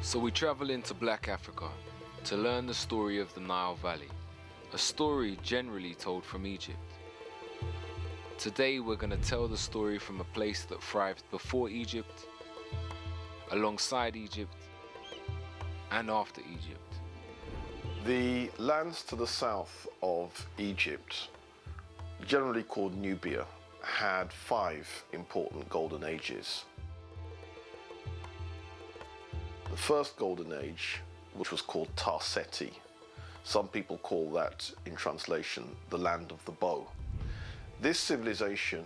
So we travel into Black Africa to learn the story of the Nile Valley, a story generally told from Egypt. Today we're going to tell the story from a place that thrived before Egypt, alongside Egypt, and after Egypt. The lands to the south of Egypt, generally called Nubia, had 5 important golden ages. The first golden age, which was called Tarseti, some people call that, in translation, the land of the bow. This civilization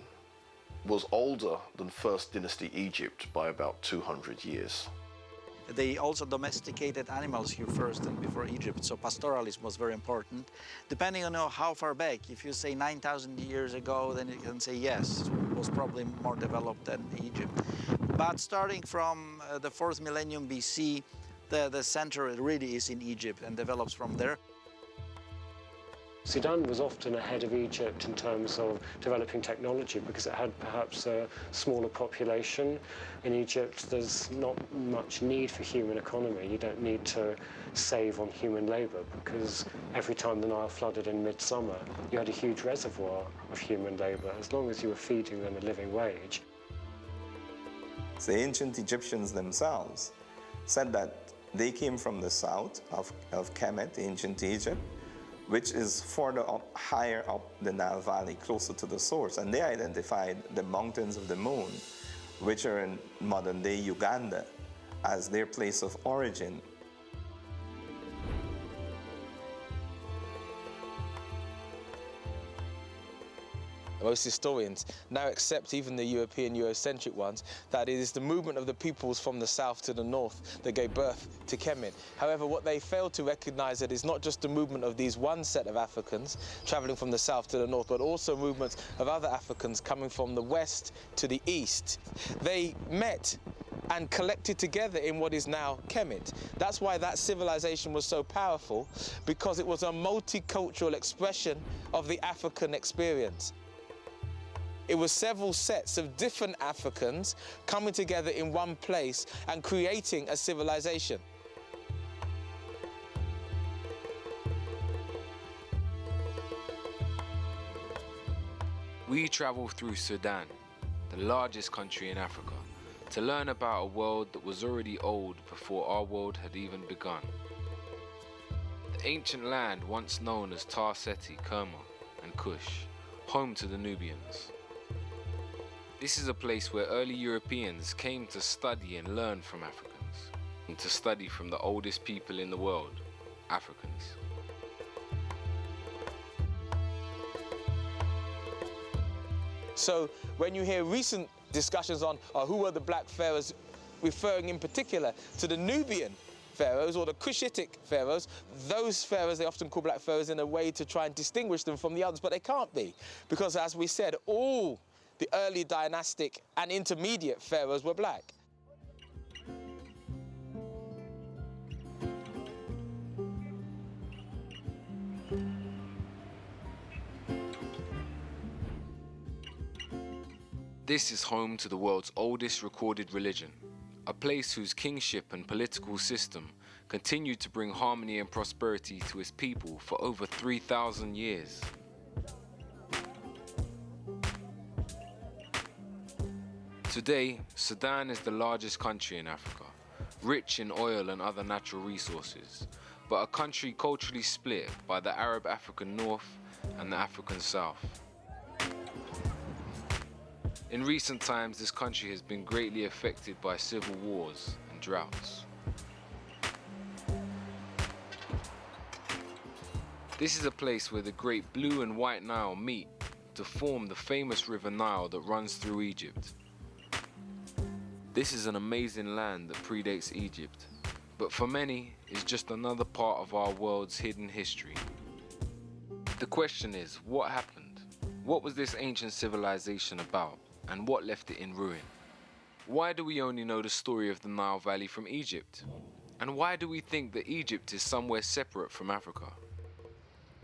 was older than First Dynasty Egypt by about 200 years. They also domesticated animals here first and before Egypt, so pastoralism was very important. Depending on how far back, if you say 9,000 years ago, then you can say yes, it was probably more developed than Egypt. But starting from the 4th millennium BC, the center really is in Egypt and develops from there. Sudan was often ahead of Egypt in terms of developing technology because it had perhaps a smaller population. In Egypt, there's not much need for human economy. You don't need to save on human labor because every time the Nile flooded in midsummer, you had a huge reservoir of human labor as long as you were feeding them a living wage. The ancient Egyptians themselves said that they came from the south of Kemet, ancient Egypt, which is further up, higher up the Nile Valley, closer to the source. And they identified the mountains of the moon, which are in modern-day Uganda, as their place of origin. Most historians now accept, even the European Eurocentric ones, that it is the movement of the peoples from the south to the north that gave birth to Kemet. However, what they fail to recognize that is not just the movement of these one set of Africans traveling from the south to the north, but also movements of other Africans coming from the west to the east. They met and collected together in what is now Kemet. That's why that civilization was so powerful, because it was a multicultural expression of the African experience. It was several sets of different Africans coming together in one place and creating a civilization. We travel through Sudan, the largest country in Africa, to learn about a world that was already old before our world had even begun. The ancient land once known as Tarseti, Kerma, and Kush, home to the Nubians. This is a place where early Europeans came to study and learn from Africans, and to study from the oldest people in the world, Africans. So when you hear recent discussions on who were the black pharaohs, referring in particular to the Nubian pharaohs or the Cushitic pharaohs, those pharaohs they often call black pharaohs in a way to try and distinguish them from the others, but they can't be, because as we said, all the early dynastic and intermediate pharaohs were black. This is home to the world's oldest recorded religion, a place whose kingship and political system continued to bring harmony and prosperity to its people for over 3,000 years. Today, Sudan is the largest country in Africa, rich in oil and other natural resources, but a country culturally split by the Arab African North and the African South. In recent times, this country has been greatly affected by civil wars and droughts. This is a place where the great Blue and White Nile meet to form the famous River Nile that runs through Egypt. This is an amazing land that predates Egypt, but for many is just another part of our world's hidden history. The question is, what happened? What was this ancient civilization about, and what left it in ruin? Why do we only know the story of the Nile Valley from Egypt? And why do we think that Egypt is somewhere separate from Africa?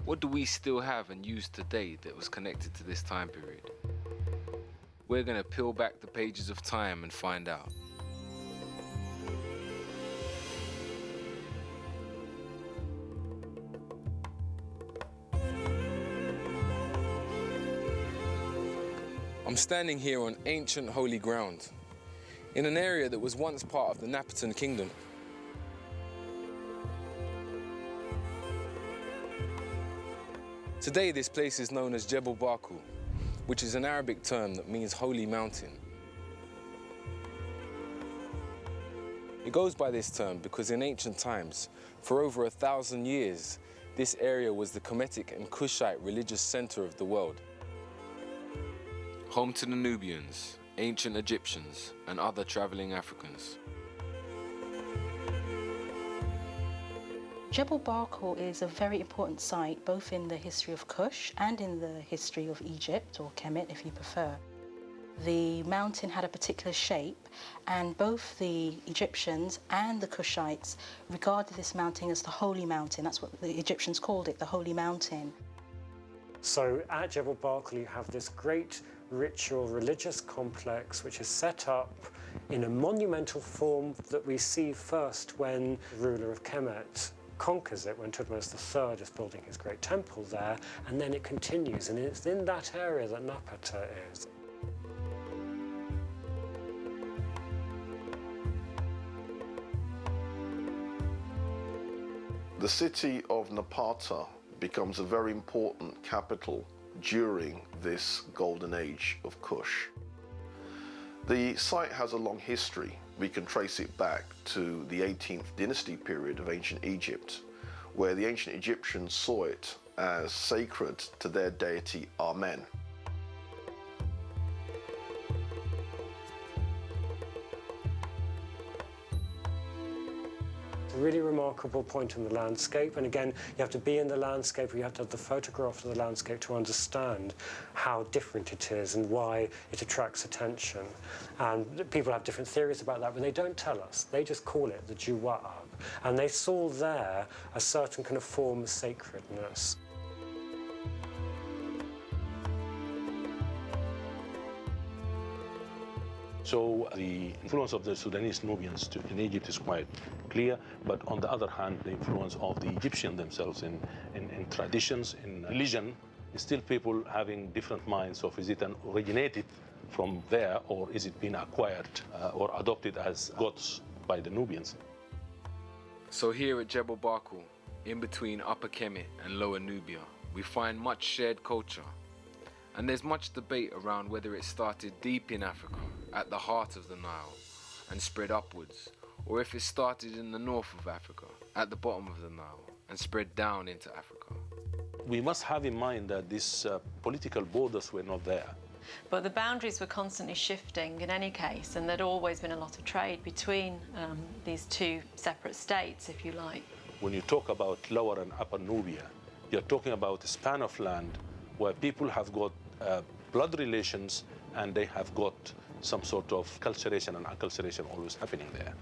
What do we still have and use today that was connected to this time period? We're going to peel back the pages of time and find out. I'm standing here on ancient holy ground, in an area that was once part of the Napatan Kingdom. Today, this place is known as Jebel Barkal, which is an Arabic term that means holy mountain. It goes by this term because in ancient times, for over 1,000 years, this area was the Kemetic and Kushite religious center of the world. Home to the Nubians, ancient Egyptians, and other traveling Africans. Jebel Barkal is a very important site, both in the history of Kush and in the history of Egypt, or Kemet if you prefer. The mountain had a particular shape, and both the Egyptians and the Kushites regarded this mountain as the Holy Mountain. That's what the Egyptians called it, the Holy Mountain. So at Jebel Barkal you have this great ritual religious complex which is set up in a monumental form that we see first when the ruler of Kemet conquers it, when Thutmose III is building his great temple there, and then it continues, and it's in that area that Napata is. The city of Napata becomes a very important capital during this golden age of Kush. The site has a long history. We can trace it back to the 18th dynasty period of ancient Egypt, where the ancient Egyptians saw it as sacred to their deity Amen. A really remarkable point in the landscape, and again you have to be in the landscape, or you have to have the photograph of the landscape to understand how different it is and why it attracts attention. And people have different theories about that, but they don't tell us. They just call it the Juwa'ab, and they saw there a certain kind of form of sacredness. So the influence of the Sudanese Nubians in Egypt is quite clear, but on the other hand, the influence of the Egyptians themselves in traditions, in religion, is still people having different minds of is it originated from there, or is it been acquired or adopted as gods by the Nubians? So here at Jebel Barkal, in between Upper Kemet and Lower Nubia, we find much shared culture. And there's much debate around whether it started deep in Africa, at the heart of the Nile, and spread upwards, or if it started in the north of Africa, at the bottom of the Nile, and spread down into Africa. We must have in mind that these political borders were not there. But the boundaries were constantly shifting in any case, and there'd always been a lot of trade between these two separate states, if you like. When you talk about Lower and Upper Nubia, you're talking about a span of land where people have got blood relations, and they have got some sort of culturation and acculturation always happening there.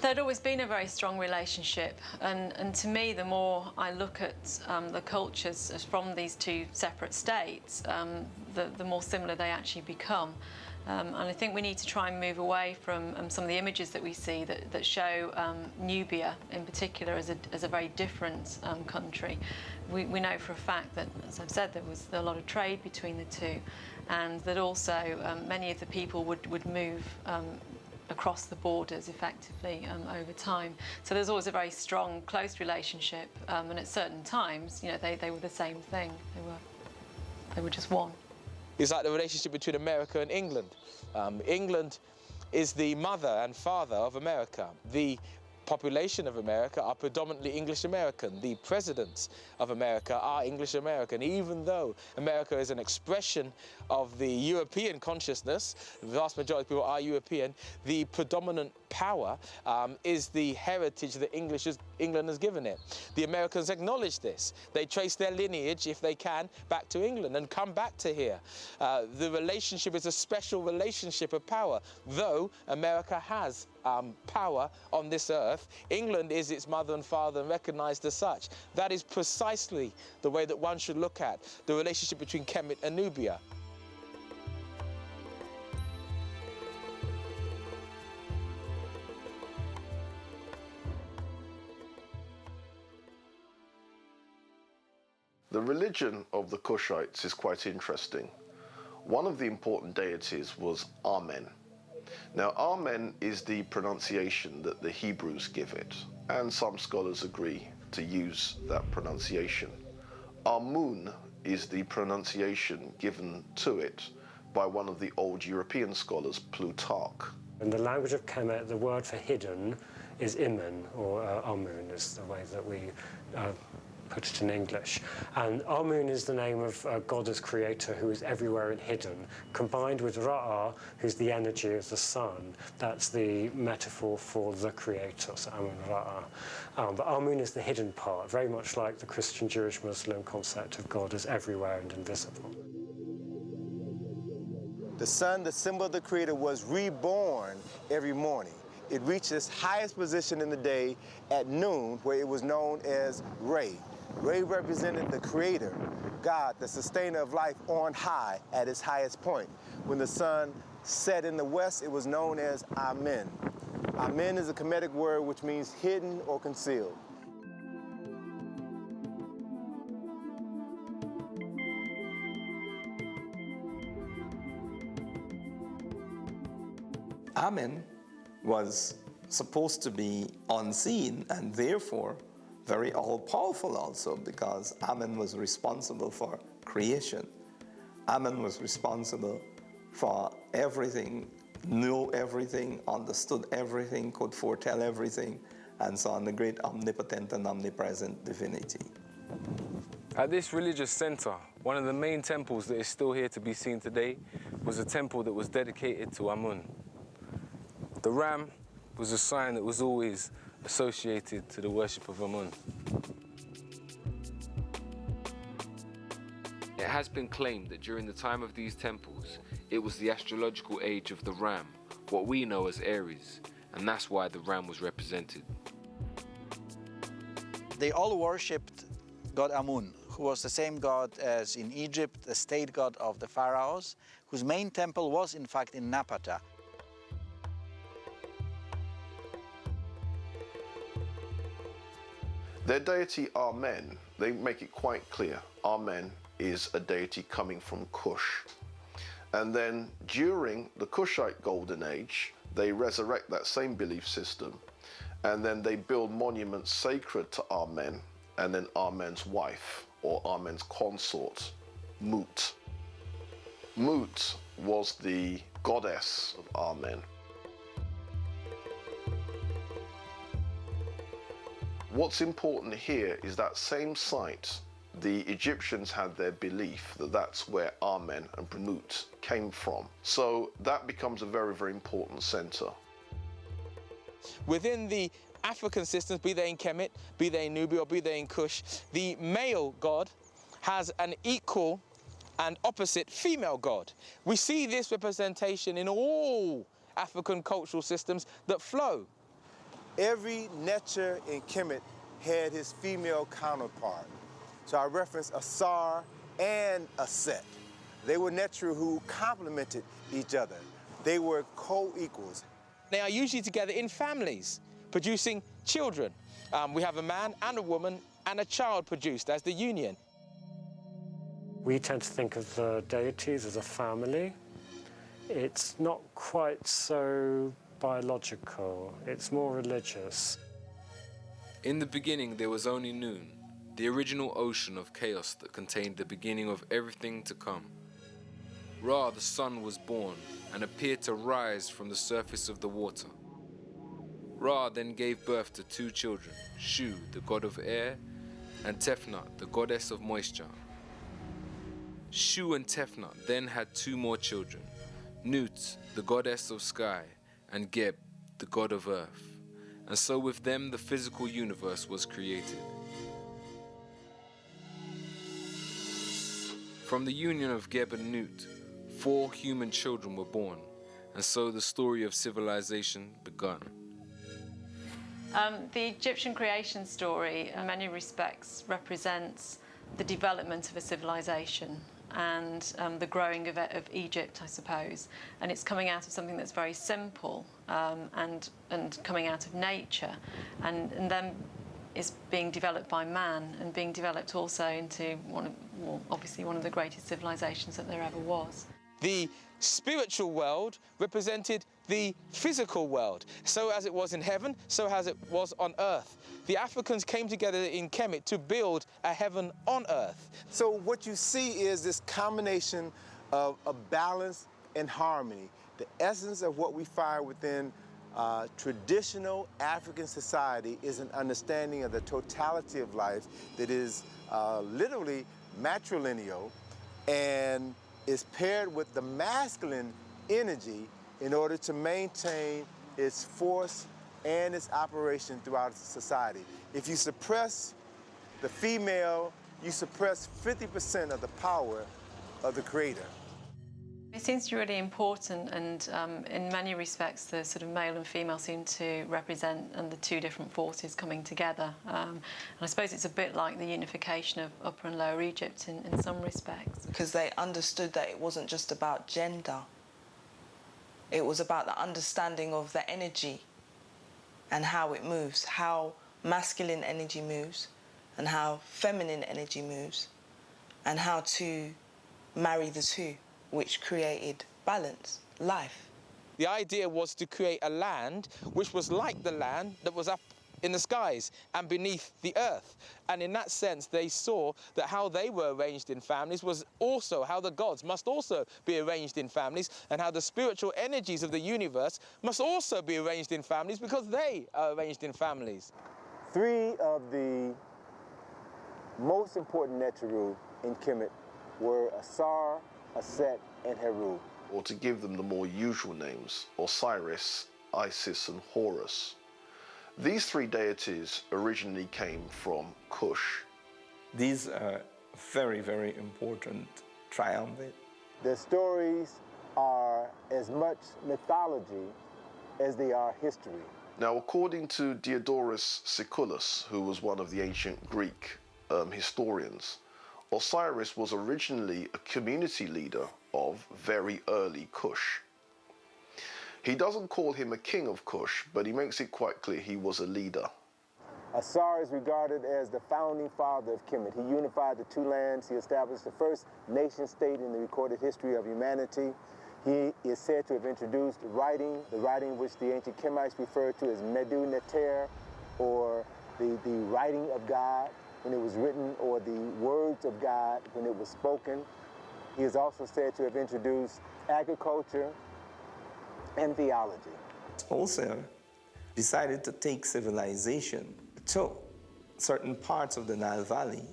There'd always been a very strong relationship, and to me, the more I look at the cultures from these two separate states, the more similar they actually become. And I think we need to try and move away from some of the images that we see that show Nubia in particular as a very different country. We know for a fact that, as I've said, there was a lot of trade between the two, and that also many of the people would move across the borders effectively over time. So there's always a very strong, close relationship, and at certain times, you know, they were the same thing. They were just one. It's like the relationship between America and England. England is the mother and father of America. The population of America are predominantly English American. The presidents of America are English American. Even though America is an expression of the European consciousness, the vast majority of people are European, the predominant power is the heritage that England has given it. The Americans acknowledge this. They trace their lineage, if they can, back to England and come back to here. The relationship is a special relationship of power. Though America has power on this earth, England is its mother and father and recognized as such. That is precisely the way that one should look at the relationship between Kemet and Nubia. The religion of the Kushites is quite interesting. One of the important deities was Amen. Now, Amen is the pronunciation that the Hebrews give it, and some scholars agree to use that pronunciation. Amun is the pronunciation given to it by one of the old European scholars, Plutarch. In the language of Kemet, the word for hidden is Imen, or Amun is the way that we put it in English. And Amun is the name of God as creator who is everywhere and hidden, combined with Ra'ah, who's the energy of the sun. That's the metaphor for the creator, so Amun Ra'ah. But Amun is the hidden part, very much like the Christian, Jewish, Muslim concept of God as everywhere and invisible. The sun, the symbol of the creator, was reborn every morning. It reached its highest position in the day at noon, where it was known as Re. Re represented the creator, God, the sustainer of life on high at its highest point. When the sun set in the west, it was known as Amen. Amen is a Kemetic word which means hidden or concealed. Amen was supposed to be unseen and therefore very all-powerful also, because Amen was responsible for creation. Amen was responsible for everything, knew everything, understood everything, could foretell everything, and so on, the great omnipotent and omnipresent divinity. At this religious center, one of the main temples that is still here to be seen today was a temple that was dedicated to Amun. The ram was a sign that was always associated to the worship of Amun. It has been claimed that during the time of these temples, it was the astrological age of the ram, what we know as Aries, and that's why the ram was represented. They all worshipped God Amun, who was the same god as in Egypt, the state god of the pharaohs, whose main temple was in fact in Napata. Their deity Amen, they make it quite clear. Amen is a deity coming from Kush. And then during the Kushite Golden Age, they resurrect that same belief system, and then they build monuments sacred to Amen, and then Amen's wife, or Amen's consort, Mut. Mut was the goddess of Amen. What's important here is that same site, the Egyptians had their belief that that's where Amen and Mut came from. So that becomes a very, very important center. Within the African systems, be they in Kemet, be they in Nubia, or be they in Kush, the male god has an equal and opposite female god. We see this representation in all African cultural systems that flow. Every Netcher in Kemet had his female counterpart. So I reference a Sar and a Set. They were Netcher who complemented each other. They were co-equals. They are usually together in families, producing children. We have a man and a woman and a child produced as the union. We tend to think of the deities as a family. It's not quite so biological, it's more religious. In the beginning there was only noon, the original ocean of chaos that contained the beginning of everything to come. Ra, the sun, was born and appeared to rise from the surface of the water. Ra then gave birth to two children, Shu, the god of air, and Tefnut, the goddess of moisture. Shu and Tefnut then had two more children, Nut, the goddess of sky, and Geb, the god of earth. And so with them the physical universe was created. From the union of Geb and Nut, 4 human children were born, and so the story of civilization begun. The Egyptian creation story, in many respects, represents the development of a civilization and the growing of Egypt, I suppose. And it's coming out of something that's very simple and coming out of nature, and then is being developed by man and being developed also into obviously one of the greatest civilizations that there ever was. The spiritual world represented the physical world. So as it was in heaven, so as it was on earth. The Africans came together in Kemet to build a heaven on earth. So what you see is this combination of balance and harmony. The essence of what we find within traditional African society is an understanding of the totality of life that is literally matrilineal and is paired with the masculine energy in order to maintain its force and its operation throughout society. If you suppress the female, you suppress 50% of the power of the creator. It seems to be really important, and in many respects the sort of male and female seem to represent the two different forces coming together. And I suppose it's a bit like the unification of Upper and Lower Egypt in some respects. Because they understood that it wasn't just about gender. It was about the understanding of the energy and how it moves, how masculine energy moves and how feminine energy moves, and how to marry the two, which created balance, life. The idea was to create a land which was like the land that was up in the skies and beneath the earth. And in that sense, they saw that how they were arranged in families was also how the gods must also be arranged in families, and how the spiritual energies of the universe must also be arranged in families because they are arranged in families. Three of the most important Neteru in Kemet were Asar, Aset, and Heru. Or to give them the more usual names, Osiris, Isis, and Horus. These three deities originally came from Kush. These are very, very important triumvirate. Their stories are as much mythology as they are history. Now, according to Diodorus Siculus, who was one of the ancient Greek historians, Osiris was originally a community leader of very early Kush. He doesn't call him a king of Kush, but he makes it quite clear he was a leader. Asar is regarded as the founding father of Kemet. He unified the two lands. He established the first nation-state in the recorded history of humanity. He is said to have introduced writing, the writing which the ancient Kemites referred to as Medu Neter, or the writing of God when it was written, or the words of God when it was spoken. He is also said to have introduced agriculture and theology. Also decided to take civilization to certain parts of the Nile Valley,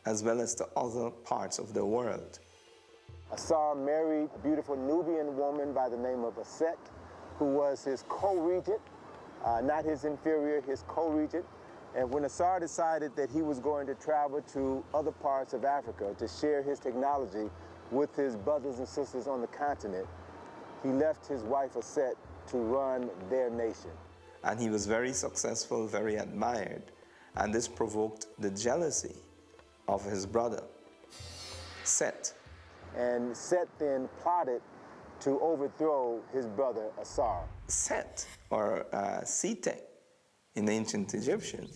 as well as to other parts of the world. Asar married a beautiful Nubian woman by the name of Aset, who was his co-regent, not his inferior, his co-regent. And when Asar decided that he was going to travel to other parts of Africa to share his technology with his brothers and sisters on the continent, he left his wife Aset to run their nation. And he was very successful, very admired, and this provoked the jealousy of his brother, Set. And Set then plotted to overthrow his brother Asar. Set, or Sete in ancient Egyptian,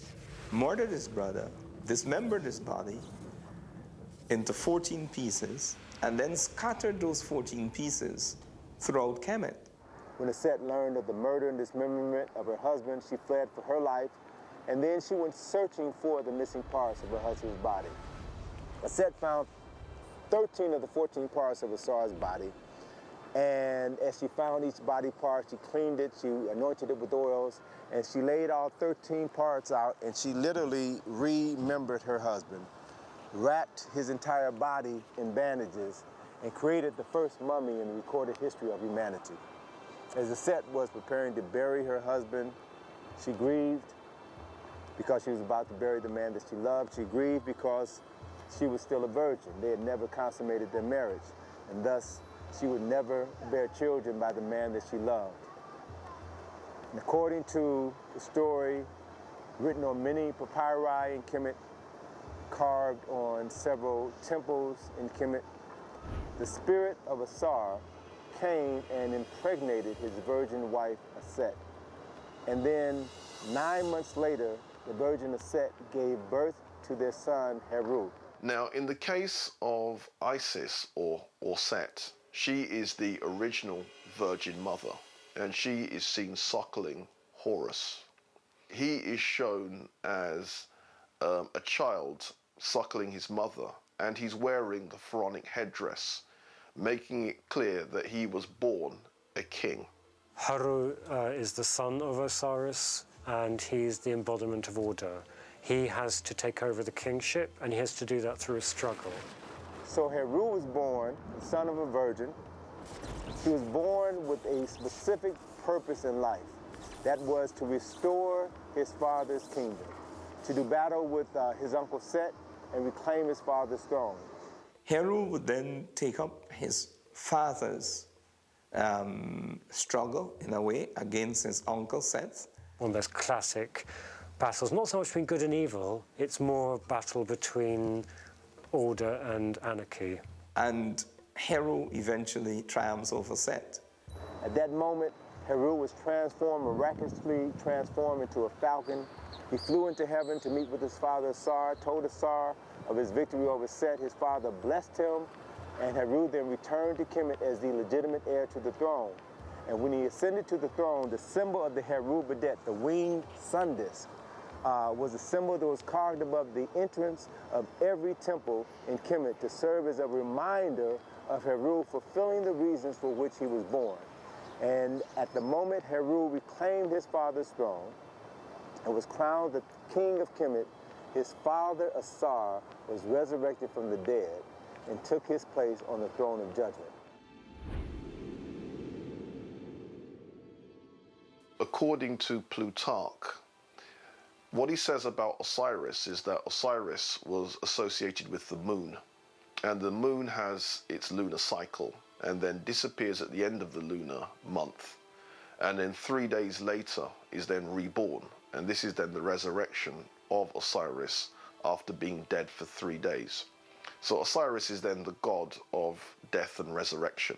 murdered his brother, dismembered his body into 14 pieces, and then scattered those 14 pieces throughout Kemet. When Aset learned of the murder and dismemberment of her husband, she fled for her life, and then she went searching for the missing parts of her husband's body. Aset found 13 of the 14 parts of Asar's body, and as she found each body part, she cleaned it, she anointed it with oils, and she laid all 13 parts out, and she literally remembered her husband, wrapped his entire body in bandages, and created the first mummy in the recorded history of humanity. As Aset was preparing to bury her husband, she grieved because she was about to bury the man that she loved. She grieved because she was still a virgin. They had never consummated their marriage, and thus she would never bear children by the man that she loved. And according to the story written on many papyri in Kemet, carved on several temples in Kemet, the spirit of Asar came and impregnated his virgin wife, Aset. And then 9 months later, the virgin Aset gave birth to their son, Heru. Now, in the case of Isis or Set, She is the original Virgin Mother, and she is seen suckling Horus. He is shown as a child suckling his mother, and he's wearing the pharaonic headdress, making it clear that he was born a king. Haru is the son of Osiris, and he's the embodiment of order. He has to take over the kingship, and he has to do that through a struggle. So Heru was born, the son of a virgin. He was born with a specific purpose in life. That was to restore his father's kingdom, to do battle with his uncle Set and reclaim his father's throne. Heru would then take up his father's struggle, in a way, against his uncle Seth. One of those classic battles, not so much between good and evil, it's more a battle between order and anarchy. And Heru eventually triumphs over Set. At that moment, Heru was miraculously transformed into a falcon. He flew into heaven to meet with his father Asar, told Asar of his victory over Set. His father blessed him, and Heru then returned to Kemet as the legitimate heir to the throne. And when he ascended to the throne, the symbol of the Heru Badet, the winged sun disk, was a symbol that was carved above the entrance of every temple in Kemet to serve as a reminder of Heru fulfilling the reasons for which he was born. And at the moment Heru reclaimed his father's throne and was crowned the king of Kemet, his father Asar was resurrected from the dead and took his place on the throne of judgment. According to Plutarch, what he says about Osiris is that Osiris was associated with the moon, and the moon has its lunar cycle and then disappears at the end of the lunar month, and then 3 days later is then reborn, and this is then the resurrection of Osiris after being dead for 3 days. So Osiris is then the god of death and resurrection.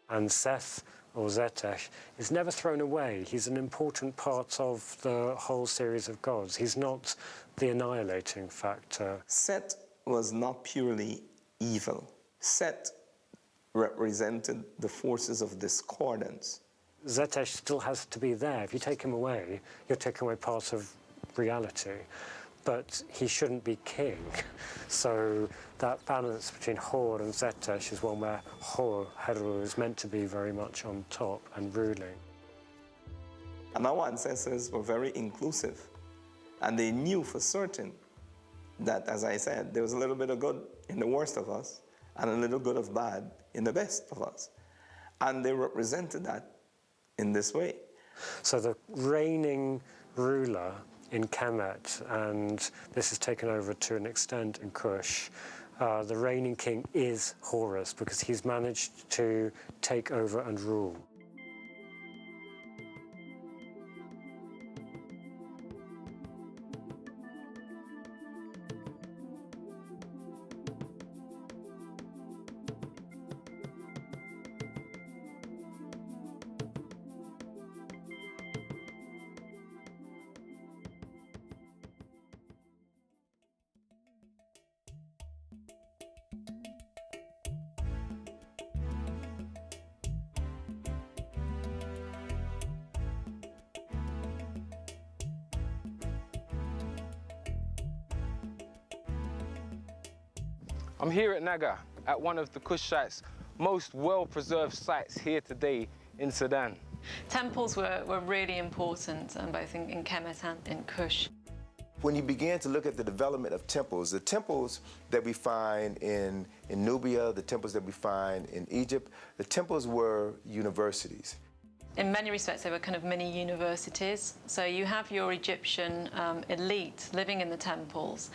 And Seth, or Zetesh, is never thrown away. He's an important part of the whole series of gods. He's not the annihilating factor. Set was not purely evil. Set represented the forces of discordance. Zetesh still has to be there. If you take him away, you're taking away part of reality. But he shouldn't be king. So that balance between Hor and Zetesh is one where Hor, Heru, is meant to be very much on top and ruling. And our ancestors were very inclusive. And they knew for certain that, as I said, there was a little bit of good in the worst of us and a little good of bad in the best of us. And they represented that in this way. So the reigning ruler in Kemet, and this is taken over to an extent in Kush, the reigning king is Horus because he's managed to take over and rule. I'm here at Naga, at one of the Kushites' most well-preserved sites here today in Sudan. Temples were really important, both in Kemet and in Kush. When you began to look at the development of temples, the temples that we find in Nubia, the temples that we find in Egypt, the temples were universities. In many respects, they were kind of mini universities. So you have your Egyptian elite living in the temples.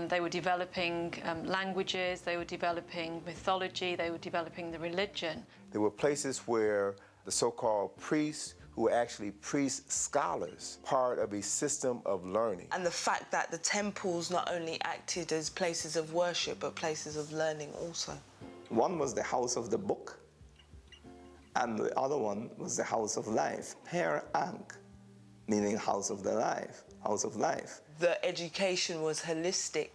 They were developing languages, they were developing mythology, they were developing the religion. There were places where the so-called priests, who were actually priest scholars, part of a system of learning. And the fact that the temples not only acted as places of worship, but places of learning also. One was the house of the book, and the other one was the house of life, Per Ankh, meaning house of the life, house of life. The education was holistic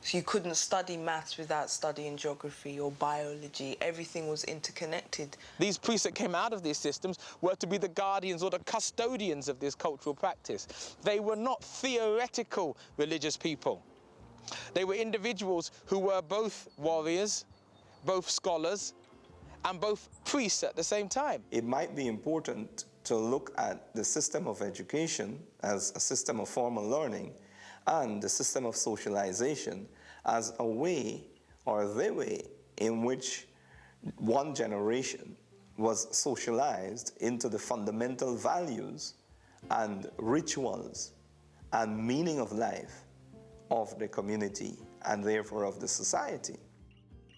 So you couldn't study maths without studying geography or biology. Everything was interconnected. These priests that came out of these systems were to be the guardians or the custodians of this cultural practice. They were not theoretical religious people. They were individuals who were both warriors, both scholars, and both priests at the same time. It might be important to look at the system of education as a system of formal learning and the system of socialization as a way or the way in which one generation was socialized into the fundamental values and rituals and meaning of life of the community and therefore of the society.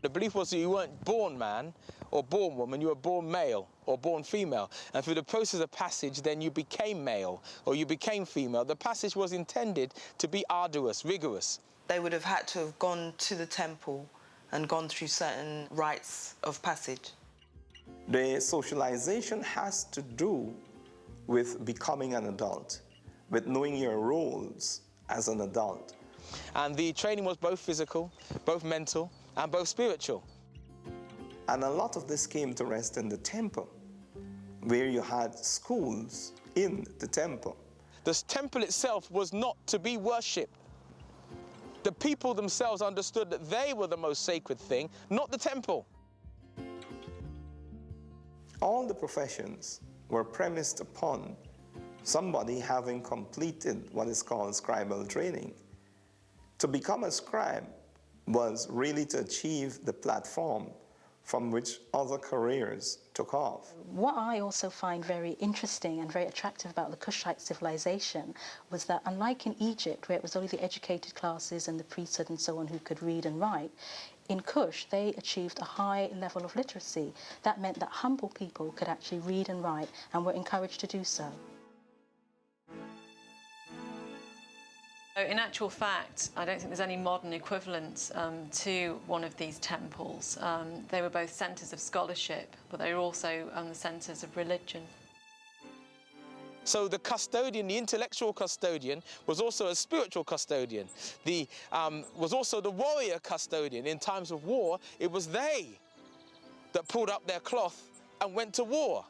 The belief was that you weren't born man or born woman, you were born male or born female. And through the process of passage, then you became male or you became female. The passage was intended to be arduous, rigorous. They would have had to have gone to the temple and gone through certain rites of passage. The socialization has to do with becoming an adult, with knowing your roles as an adult. And the training was both physical, both mental, and both spiritual. And a lot of this came to rest in the temple, where you had schools in the temple. The temple itself was not to be worshipped. The people themselves understood that they were the most sacred thing, not the temple. All the professions were premised upon somebody having completed what is called scribal training. To become a scribe was really to achieve the platform from which other careers took off. What I also find very interesting and very attractive about the Kushite civilization was that, unlike in Egypt, where it was only the educated classes and the priesthood and so on who could read and write, in Kush they achieved a high level of literacy. That meant that humble people could actually read and write and were encouraged to do so. In actual fact, I don't think there's any modern equivalent to one of these temples. They were both centres of scholarship, but they were also the centres of religion. So the custodian, the intellectual custodian, was also a spiritual custodian. Was also the warrior custodian. In times of war, it was they that pulled up their cloth and went to war.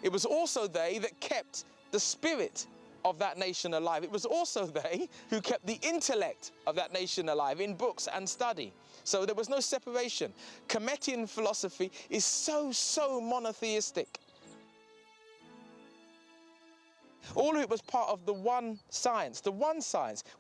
It was also they that kept the spirit of that nation alive. It was also they who kept the intellect of that nation alive in books and study. So there was no separation. Kemetian philosophy is so monotheistic. All of it was part of the one science,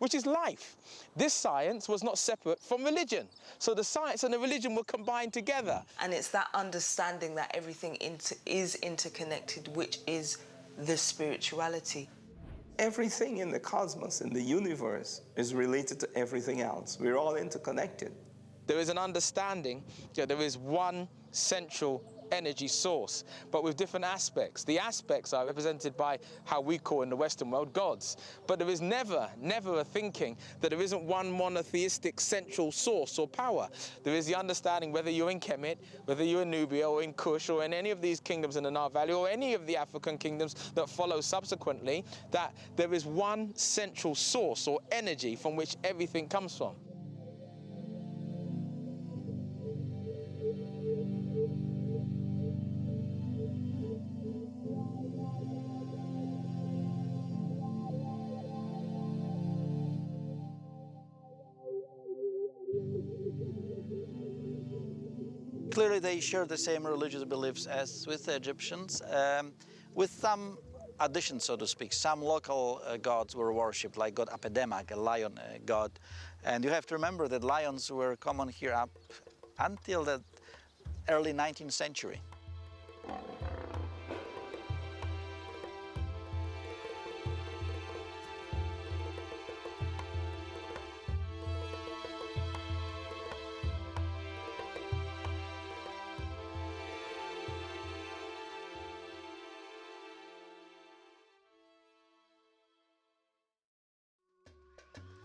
which is life. This science was not separate from religion. So the science and the religion were combined together. And it's that understanding that everything is interconnected, which is the spirituality. Everything in the cosmos, in the universe, is related to everything else. We're all interconnected. There is an understanding that there is one central energy source, but with different aspects. The aspects are represented by how we call in the Western world gods. But there is never a thinking that there isn't one monotheistic central source or power. There is the understanding, whether you're in Kemet, whether you're in Nubia or in Kush or in any of these kingdoms in the Nile Valley or any of the African kingdoms that follow subsequently, that there is one central source or energy from which everything comes from. Clearly they share the same religious beliefs as with the Egyptians, with some additions, so to speak. Some local gods were worshipped, like god Apedemak, a lion god. And you have to remember that lions were common here up until the early 19th century.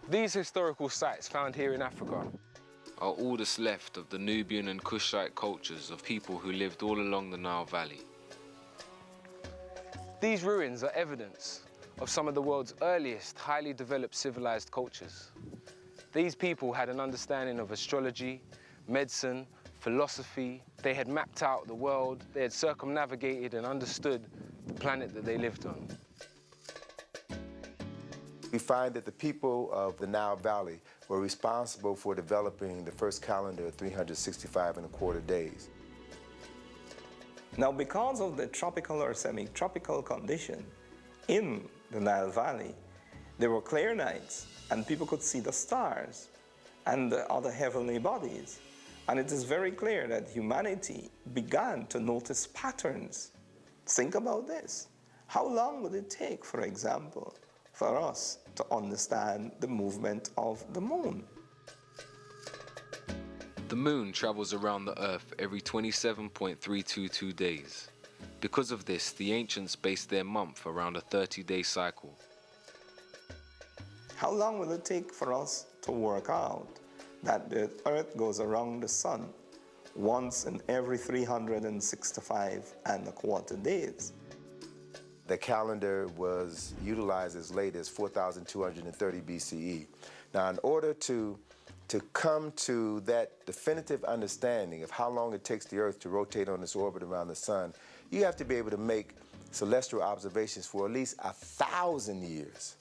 These historical sites found here in Africa are all that's left of the Nubian and Kushite cultures of people who lived all along the Nile Valley. These ruins are evidence of some of the world's earliest highly developed civilized cultures. These people had an understanding of astrology, medicine, philosophy. They had mapped out the world. They had circumnavigated and understood the planet that they lived on. We find that the people of the Nile Valley were responsible for developing the first calendar of 365.25 days. Now, because of the tropical or semi-tropical condition in the Nile Valley, there were clear nights and people could see the stars and the other heavenly bodies. And it is very clear that humanity began to notice patterns. Think about this. How long would it take, for example, for us to understand the movement of the moon? The moon travels around the Earth every 27.322 days. Because of this, the ancients based their month around a 30-day cycle. How long will it take for us to work out that the Earth goes around the sun once in every 365.25 days? The calendar was utilized as late as 4,230 BCE. Now, in order to come to that definitive understanding of how long it takes the Earth to rotate on its orbit around the sun, you have to be able to make celestial observations for at least 1,000 years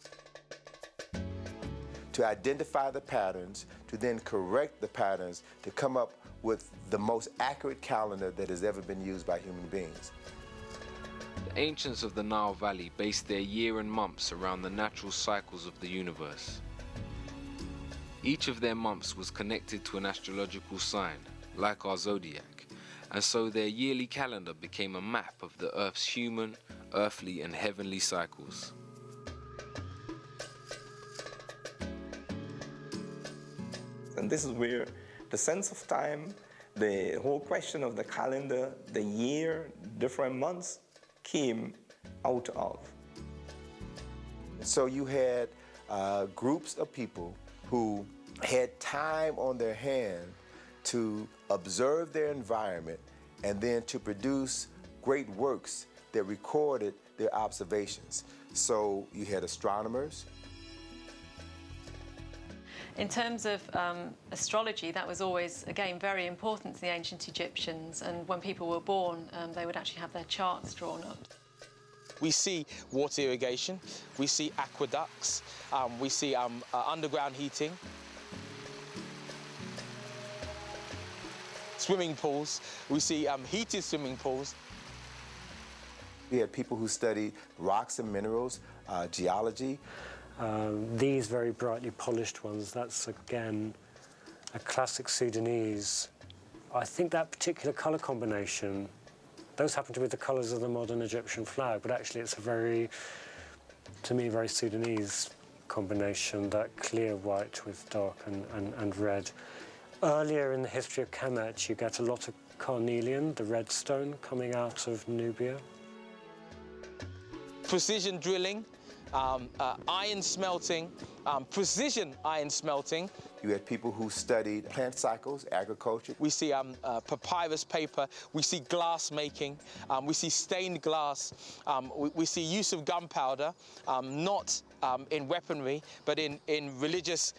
to identify the patterns, to then correct the patterns, to come up with the most accurate calendar that has ever been used by human beings. The ancients of the Nile Valley based their year and months around the natural cycles of the universe. Each of their months was connected to an astrological sign, like our zodiac, and so their yearly calendar became a map of the Earth's human, earthly, and heavenly cycles. And this is where the sense of time, the whole question of the calendar, the year, different months came out of. So you had groups of people who had time on their hand to observe their environment and then to produce great works that recorded their observations. So you had astronomers. In terms of astrology, that was always, again, very important to the ancient Egyptians. And when people were born, they would actually have their charts drawn up. We see water irrigation, we see aqueducts, we see underground heating, swimming pools, we see heated swimming pools. We had people who studied rocks and minerals, geology. These very brightly polished ones, that's again a classic Sudanese. I think that particular colour combination, those happen to be the colours of the modern Egyptian flag, but actually it's a very, to me, very Sudanese combination, that clear white with dark and red. Earlier in the history of Kemet, you get a lot of carnelian, the red stone, coming out of Nubia. Precision drilling, iron smelting, precision iron smelting. You had people who studied plant cycles, agriculture. We see papyrus paper, we see glass making, we see stained glass, we see use of gunpowder, not in weaponry, but in religious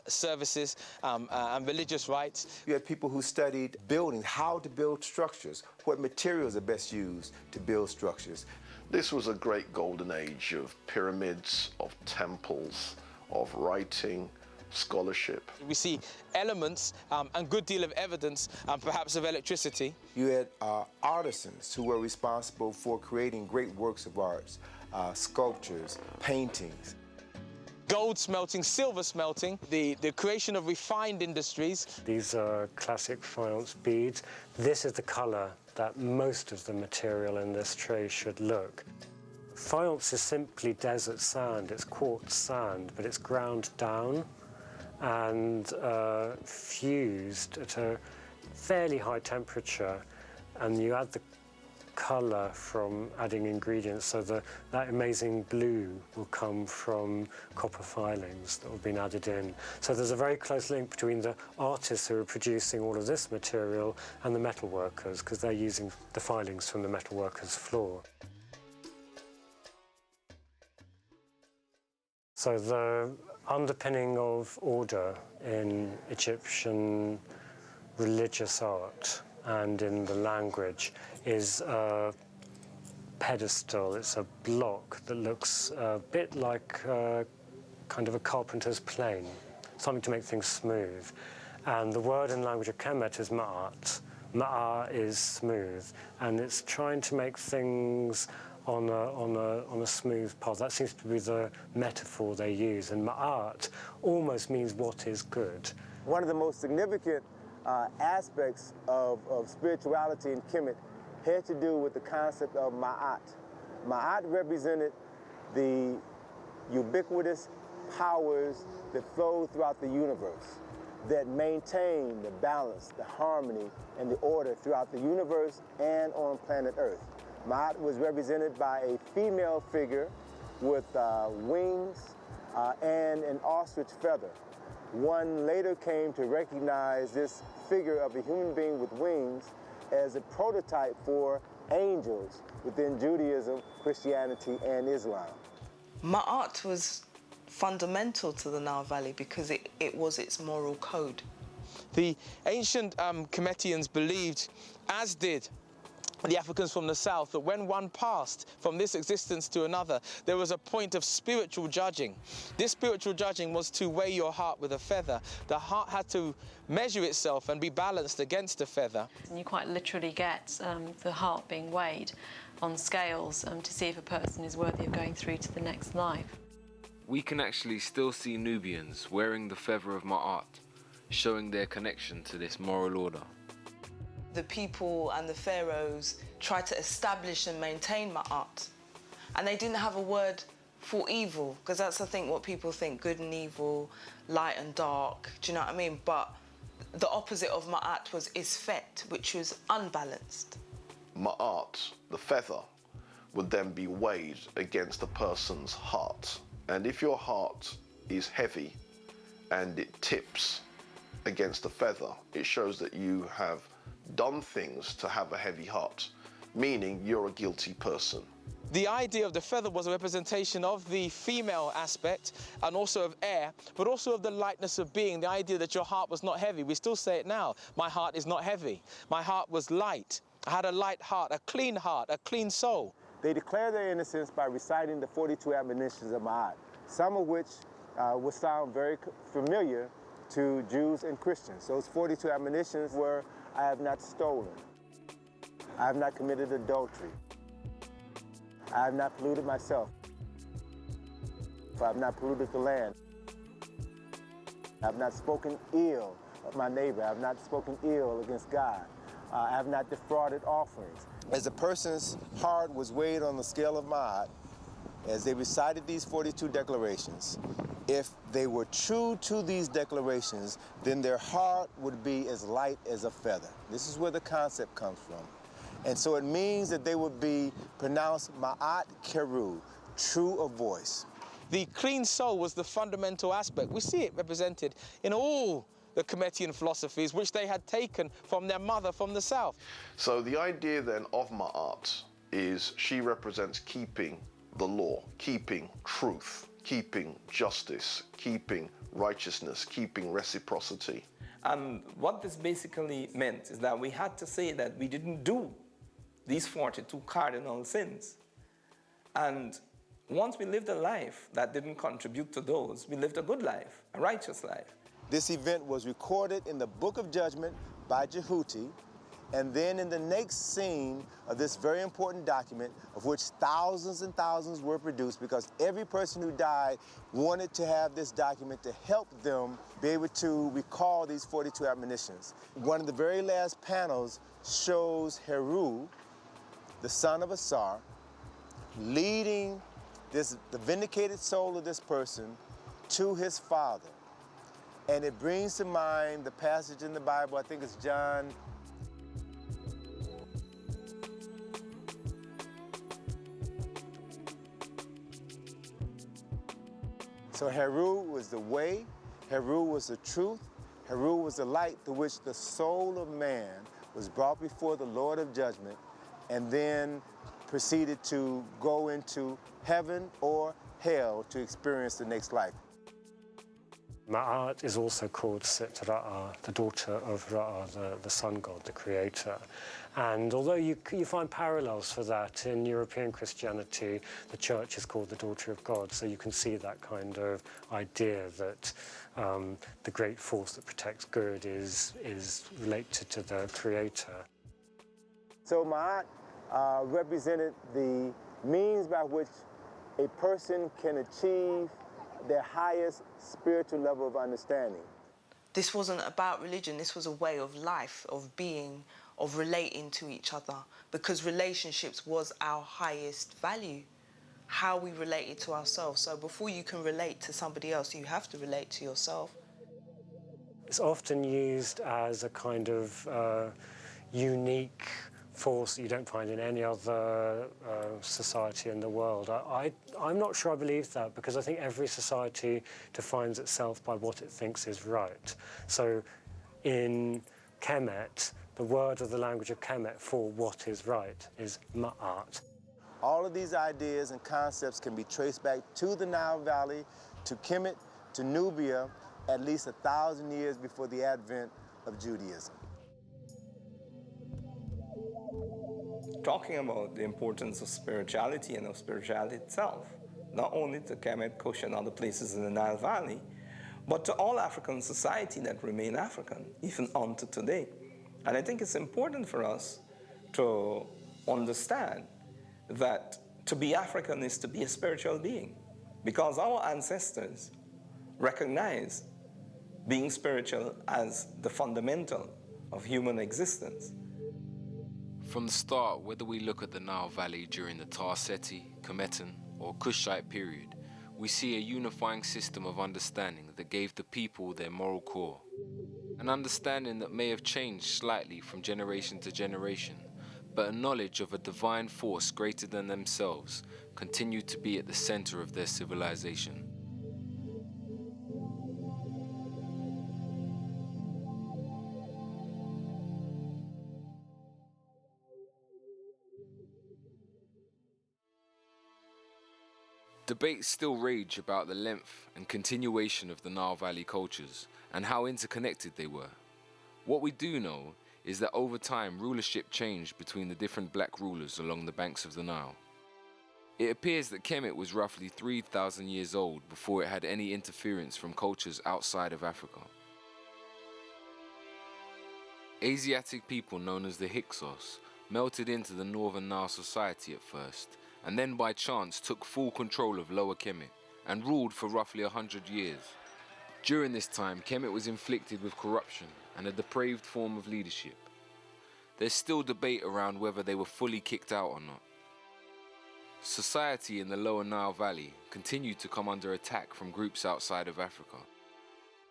services and religious rites. You had people who studied building, how to build structures, what materials are best used to build structures. This was a great golden age of pyramids, of temples, of writing, scholarship. We see elements and a good deal of evidence, perhaps of electricity. You had artisans who were responsible for creating great works of arts, sculptures, paintings. Gold smelting, silver smelting, the creation of refined industries. These are classic faience beads. This is the colour that most of the material in this tray should look. Faience is simply desert sand, it's quartz sand, but it's ground down and fused at a fairly high temperature, and you add the colour from adding ingredients, so that amazing blue will come from copper filings that have been added in. So there's a very close link between the artists who are producing all of this material and the metal workers, because they're using the filings from the metal workers' floor. So the underpinning of order in Egyptian religious art and in the language is a pedestal. It's a block that looks a bit like kind of a carpenter's plane, something to make things smooth. And the word in the language of Kemet is ma'at. Ma'a is smooth, and it's trying to make things on a smooth path. That seems to be the metaphor they use. And ma'at almost means what is good. One of the most significant aspects of spirituality in Kemet had to do with the concept of ma'at. Ma'at represented the ubiquitous powers that flow throughout the universe, that maintain the balance, the harmony, and the order throughout the universe and on planet Earth. Ma'at was represented by a female figure with wings and an ostrich feather. One later came to recognize this figure of a human being with wings as a prototype for angels within Judaism, Christianity, and Islam. Ma'at was fundamental to the Nile Valley because it was its moral code. The ancient Kemetians believed, as did the Africans from the south, that when one passed from this existence to another, there was a point of spiritual judging. This spiritual judging was to weigh your heart with a feather. The heart had to measure itself and be balanced against the feather. And you quite literally get the heart being weighed on scales to see if a person is worthy of going through to the next life. We can actually still see Nubians wearing the feather of Ma'at, showing their connection to this moral order. The people and the pharaohs tried to establish and maintain Ma'at. And they didn't have a word for evil, because that's, I think, what people think, good and evil, light and dark, do you know what I mean? But the opposite of Ma'at was Isfet, which was unbalanced. Ma'at, the feather, would then be weighed against a person's heart. And if your heart is heavy and it tips against the feather, it shows that you have done things to have a heavy heart, meaning you're a guilty person. The idea of the feather was a representation of the female aspect and also of air, but also of the lightness of being, the idea that your heart was not heavy. We still say it now. My heart is not heavy. My heart was light. I had a light heart, a clean soul. They declare their innocence by reciting the 42 admonitions of Ma'at, some of which will sound very familiar to Jews and Christians. Those 42 admonitions were, I have not stolen, I have not committed adultery, I have not polluted myself, I have not polluted the land, I have not spoken ill of my neighbor, I have not spoken ill against God, I have not defrauded offerings. As a person's heart was weighed on the scale of Ma'at, as they recited these 42 declarations, if they were true to these declarations, then their heart would be as light as a feather. This is where the concept comes from. And so it means that they would be pronounced Ma'at Keru, true of voice. The clean soul was the fundamental aspect. We see it represented in all the Kemetian philosophies, which they had taken from their mother from the south. So the idea then of Ma'at is she represents keeping the law, keeping truth, keeping justice, keeping righteousness, keeping reciprocity. And what this basically meant is that we had to say that we didn't do these 42 cardinal sins. And once we lived a life that didn't contribute to those, we lived a good life, a righteous life. This event was recorded in the Book of Judgment by Jehuti, and then in the next scene of this very important document, of which thousands and thousands were produced, because every person who died wanted to have this document to help them be able to recall these 42 admonitions. One of the very last panels shows Heru, the son of Asar, leading the vindicated soul of this person to his father. And it brings to mind the passage in the Bible, I think it's John. So Heru was the way, Heru was the truth, Heru was the light through which the soul of man was brought before the Lord of judgment and then proceeded to go into heaven or hell to experience the next life. Ma'at is also called Sit Ra'a, the daughter of Ra'a, the sun god, the creator. And although you find parallels for that in European Christianity, the church is called the daughter of God, so you can see that kind of idea that the great force that protects good is related to the creator. So Ma'at represented the means by which a person can achieve their highest spiritual level of understanding. This wasn't about religion, this was a way of life, of being, of relating to each other, because relationships was our highest value, how we related to ourselves. So before you can relate to somebody else, you have to relate to yourself. It's often used as a kind of unique force that you don't find in any other society in the world. I'm not sure I believe that, because I think every society defines itself by what it thinks is right. So in Kemet, the word of the language of Kemet for what is right is Ma'at. All of these ideas and concepts can be traced back to the Nile Valley, to Kemet, to Nubia, at least 1,000 years before the advent of Judaism. Talking about the importance of spirituality and of spirituality itself, not only to Kemet, Kush, and other places in the Nile Valley, but to all African society that remain African, even unto today. And I think it's important for us to understand that to be African is to be a spiritual being, because our ancestors recognize being spiritual as the fundamental of human existence. From the start, whether we look at the Nile Valley during the Tarseti, Kemetan, or Kushite period, we see a unifying system of understanding that gave the people their moral core. An understanding that may have changed slightly from generation to generation, but a knowledge of a divine force greater than themselves continued to be at the center of their civilization. Debates still rage about the length and continuation of the Nile Valley cultures and how interconnected they were. What we do know is that over time rulership changed between the different black rulers along the banks of the Nile. It appears that Kemet was roughly 3,000 years old before it had any interference from cultures outside of Africa. Asiatic people known as the Hyksos melted into the Northern Nile society at first, and then by chance took full control of Lower Kemet and ruled for roughly 100 years. During this time, Kemet was inflicted with corruption and a depraved form of leadership. There's still debate around whether they were fully kicked out or not. Society in the Lower Nile Valley continued to come under attack from groups outside of Africa.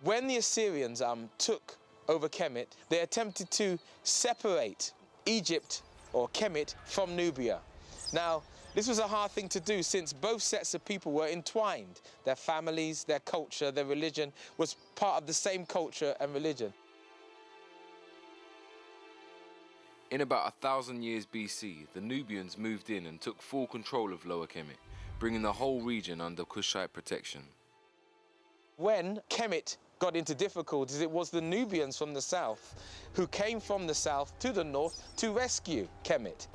When the Assyrians took over Kemet, they attempted to separate Egypt or Kemet from Nubia. Now, this was a hard thing to do since both sets of people were entwined. Their families, their culture, their religion was part of the same culture and religion. In about 1,000 years BC, the Nubians moved in and took full control of Lower Kemet, bringing the whole region under Kushite protection. When Kemet got into difficulties, it was the Nubians from the south who came from the south to the north to rescue Kemet.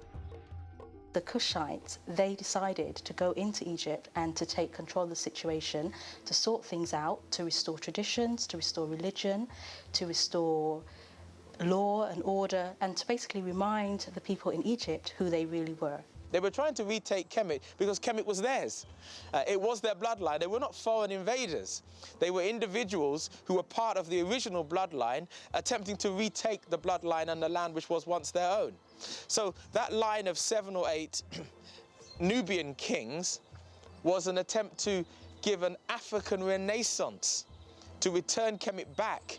The Kushites, they decided to go into Egypt and to take control of the situation, to sort things out, to restore traditions, to restore religion, to restore law and order, and to basically remind the people in Egypt who they really were. They were trying to retake Kemet because Kemet was theirs. It was their bloodline. They were not foreign invaders. They were individuals who were part of the original bloodline, attempting to retake the bloodline and the land which was once their own. So that line of 7 or 8 Nubian kings was an attempt to give an African renaissance, to return Kemet back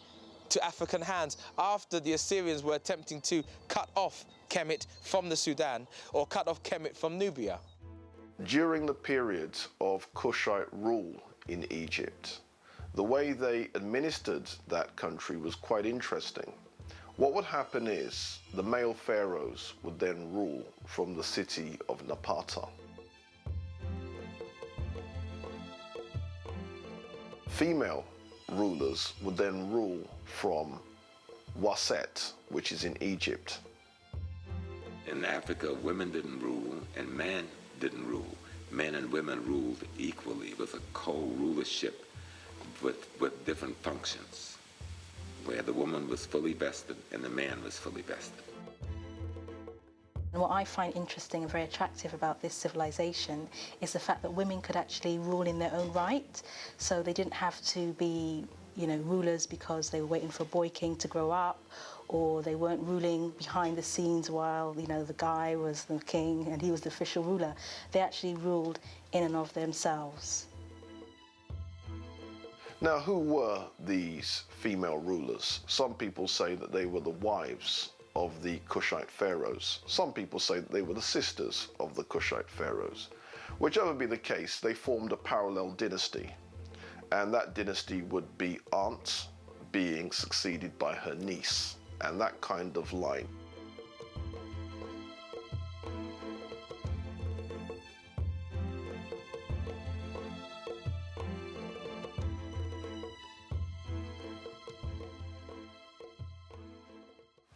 to African hands after the Assyrians were attempting to cut off Kemet from the Sudan or cut off Kemet from Nubia. During the period of Kushite rule in Egypt, the way they administered that country was quite interesting. What would happen is the male pharaohs would then rule from the city of Napata. Female rulers would then rule from Waset, which is in Egypt. In Africa, women didn't rule and men didn't rule. Men and women ruled equally with a co-rulership with different functions, where the woman was fully vested and the man was fully vested. And what I find interesting and very attractive about this civilization is the fact that women could actually rule in their own right. So they didn't have to be, rulers because they were waiting for a boy king to grow up, or they weren't ruling behind the scenes while, the guy was the king and he was the official ruler. They actually ruled in and of themselves. Now, who were these female rulers? Some people say that they were the wives of the Kushite pharaohs. Some people say that they were the sisters of the Kushite pharaohs. Whichever be the case, they formed a parallel dynasty, and that dynasty would be aunt being succeeded by her niece, and that kind of line.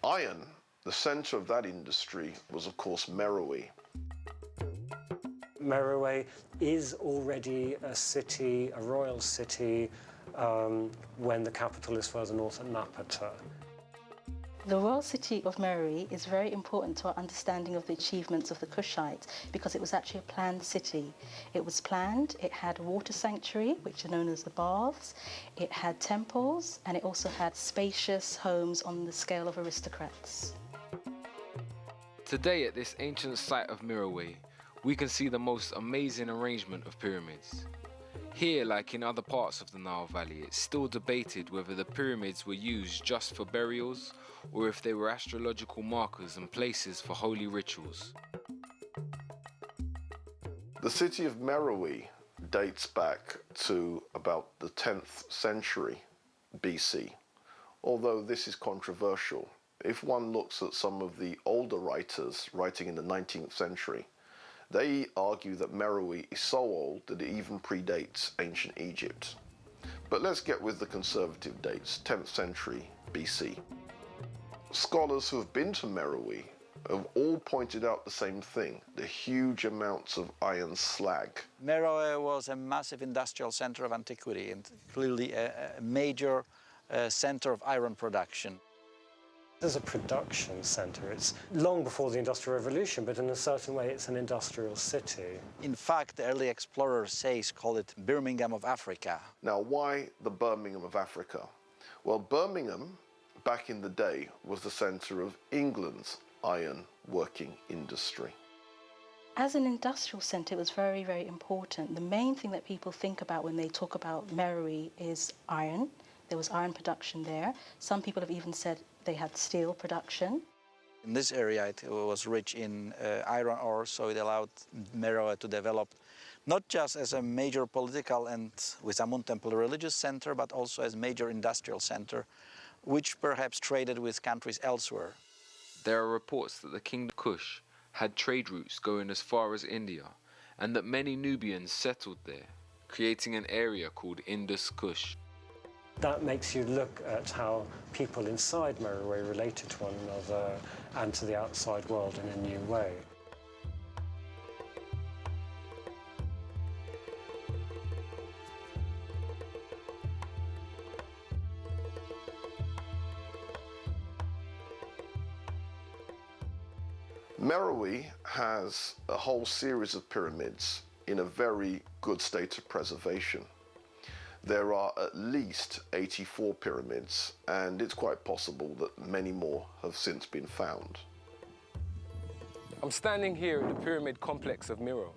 Iron, the center of that industry, was of course Meroe. Meroe is already a city, a royal city, when the capital is further north at Napata. The royal city of Meroe is very important to our understanding of the achievements of the Kushites because it was actually a planned city. It was planned, it had a water sanctuary, which are known as the baths, it had temples, and it also had spacious homes on the scale of aristocrats. Today at this ancient site of Meroe, we can see the most amazing arrangement of pyramids. Here, like in other parts of the Nile Valley, it's still debated whether the pyramids were used just for burials or if they were astrological markers and places for holy rituals. The city of Meroe dates back to about the 10th century BC, although this is controversial. If one looks at some of the older writers writing in the 19th century, they argue that Meroe is so old that it even predates ancient Egypt. But let's get with the conservative dates, 10th century BC. Scholars who have been to Meroe have all pointed out the same thing, the huge amounts of iron slag. Meroe was a massive industrial center of antiquity and clearly a major center of iron production. As a production center, it's long before the Industrial Revolution, but in a certain way it's an industrial city. In fact, the early explorers call it Birmingham of Africa. Now, why the Birmingham of Africa? Well, Birmingham, back in the day, was the center of England's iron working industry. As an industrial centre, it was very, very important. The main thing that people think about when they talk about Meroe is iron. There was iron production there. Some people have even said they had steel production. In this area, it was rich in iron ore, so it allowed Meroe to develop not just as a major political and, with Amun Temple, religious center, but also as a major industrial center, which perhaps traded with countries elsewhere. There are reports that the Kingdom of Kush had trade routes going as far as India, and that many Nubians settled there, creating an area called Indus Kush. That makes you look at how people inside Meroe related to one another and to the outside world in a new way. Meroe has a whole series of pyramids in a very good state of preservation. There are at least 84 pyramids, and it's quite possible that many more have since been found. I'm standing here at the pyramid complex of Meroe.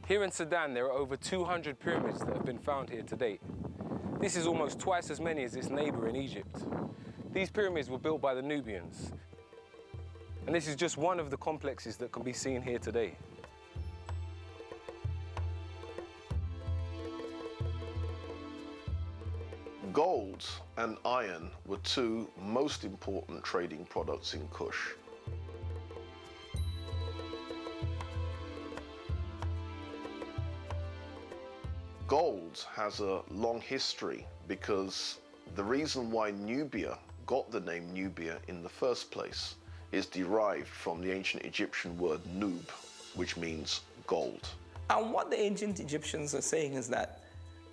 Here in Sudan, there are over 200 pyramids that have been found here to date. This is almost twice as many as its neighbor in Egypt. These pyramids were built by the Nubians, and this is just one of the complexes that can be seen here today. Gold and iron were two most important trading products in Kush. Gold has a long history because the reason why Nubia got the name Nubia in the first place is derived from the ancient Egyptian word nub, which means gold. And what the ancient Egyptians are saying is that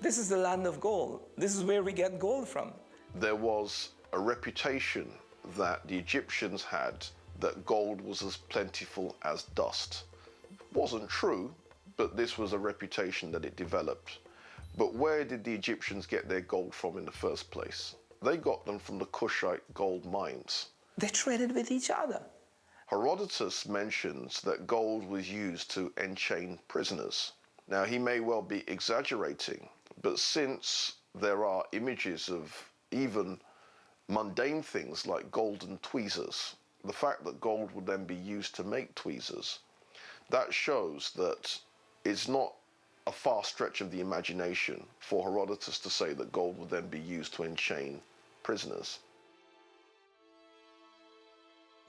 this is the land of gold. This is where we get gold from. There was a reputation that the Egyptians had that gold was as plentiful as dust. Wasn't true, but this was a reputation that it developed. But where did the Egyptians get their gold from in the first place? They got them from the Kushite gold mines. They traded with each other. Herodotus mentions that gold was used to enchain prisoners. Now, he may well be exaggerating, but since there are images of even mundane things like golden tweezers, the fact that gold would then be used to make tweezers, that shows that it's not a far stretch of the imagination for Herodotus to say that gold would then be used to enchain prisoners.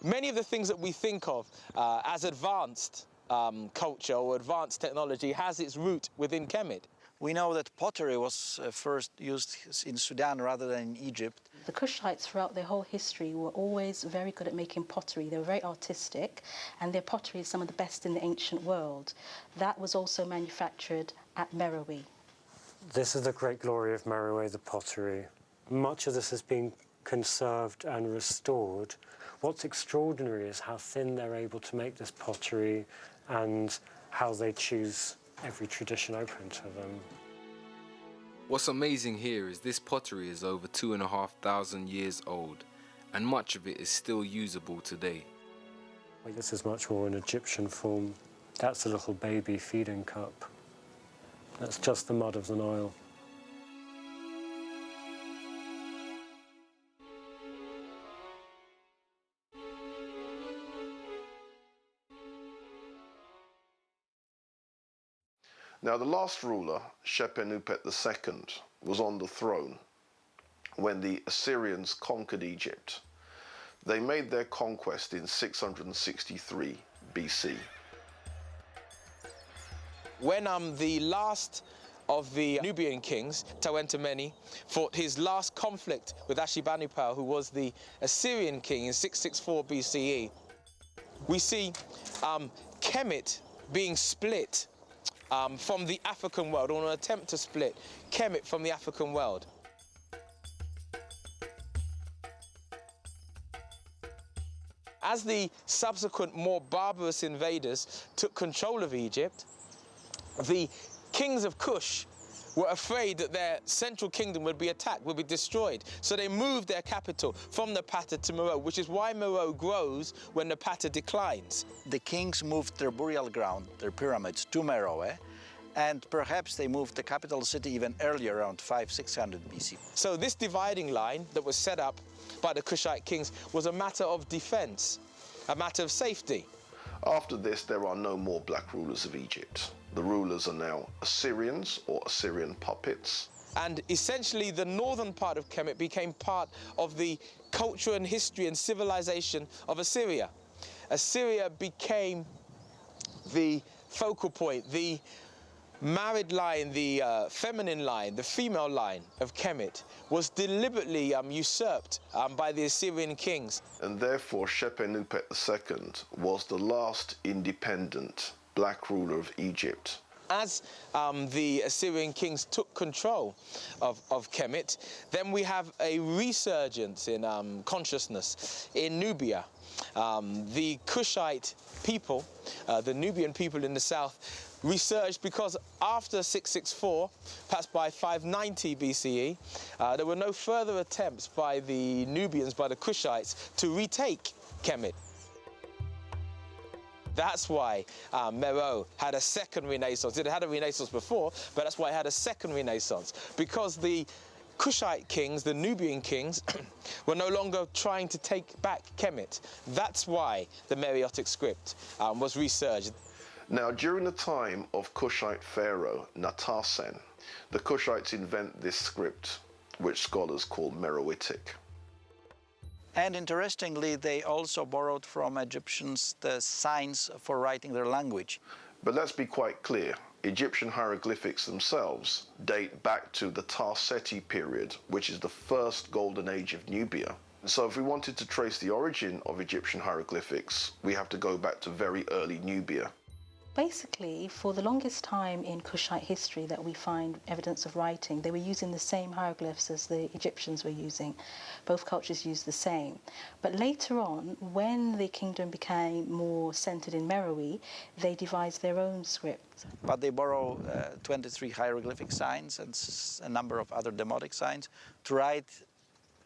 Many of the things that we think of as advanced culture or advanced technology has its root within Kemet. We know that pottery was first used in Sudan rather than in Egypt. The Kushites throughout their whole history were always very good at making pottery. They were very artistic, and their pottery is some of the best in the ancient world. That was also manufactured at Meroe. This is the great glory of Meroe, the pottery. Much of this has been conserved and restored. What's extraordinary is how thin they're able to make this pottery and how they choose every tradition open to them. What's amazing here is this pottery is over 2,500 years old, and much of it is still usable today. Well, this is much more an Egyptian form. That's a little baby feeding cup. That's just the mud of the Nile. Now, the last ruler, Shepenupet II, was on the throne when the Assyrians conquered Egypt. They made their conquest in 663 BC. When the last of the Nubian kings, Tawentameni, fought his last conflict with Ashurbanipal, who was the Assyrian king in 664 BCE, we see Kemet being split from the African world, or an attempt to split Kemet from the African world. As the subsequent more barbarous invaders took control of Egypt, the kings of Kush were afraid that their central kingdom would be attacked, would be destroyed. So they moved their capital from Napata to Meroe, which is why Meroe grows when Napata declines. The kings moved their burial ground, their pyramids, to Meroe, and perhaps they moved the capital city even earlier, around 500–600 BC. So this dividing line that was set up by the Kushite kings was a matter of defense, a matter of safety. After this, there are no more black rulers of Egypt. The rulers are now Assyrians or Assyrian puppets. And essentially the northern part of Kemet became part of the culture and history and civilization of Assyria. Assyria became the focal point, the married line, the feminine line, the female line of Kemet was deliberately usurped by the Assyrian kings. And therefore Shepenupet II was the last independent black ruler of Egypt. As the Assyrian kings took control of Kemet, then we have a resurgence in consciousness in Nubia. The Kushite people, the Nubian people in the south, resurged because after 664, perhaps by 590 BCE, there were no further attempts by the Nubians, by the Kushites, to retake Kemet. That's why Meroe had a second renaissance. It had a renaissance before, but that's why it had a second renaissance, because the Kushite kings, the Nubian kings, were no longer trying to take back Kemet. That's why the Meroitic script was resurged. Now, during the time of Kushite pharaoh Natasen, the Kushites invent this script, which scholars call Meroitic. And interestingly, they also borrowed from Egyptians the signs for writing their language. But let's be quite clear. Egyptian hieroglyphics themselves date back to the Tarseti period, which is the first golden age of Nubia. So if we wanted to trace the origin of Egyptian hieroglyphics, we have to go back to very early Nubia. Basically, for the longest time in Kushite history that we find evidence of writing, they were using the same hieroglyphs as the Egyptians were using. Both cultures used the same. But later on, when the kingdom became more centered in Meroe, they devised their own script. But they borrow 23 hieroglyphic signs and a number of other demotic signs to write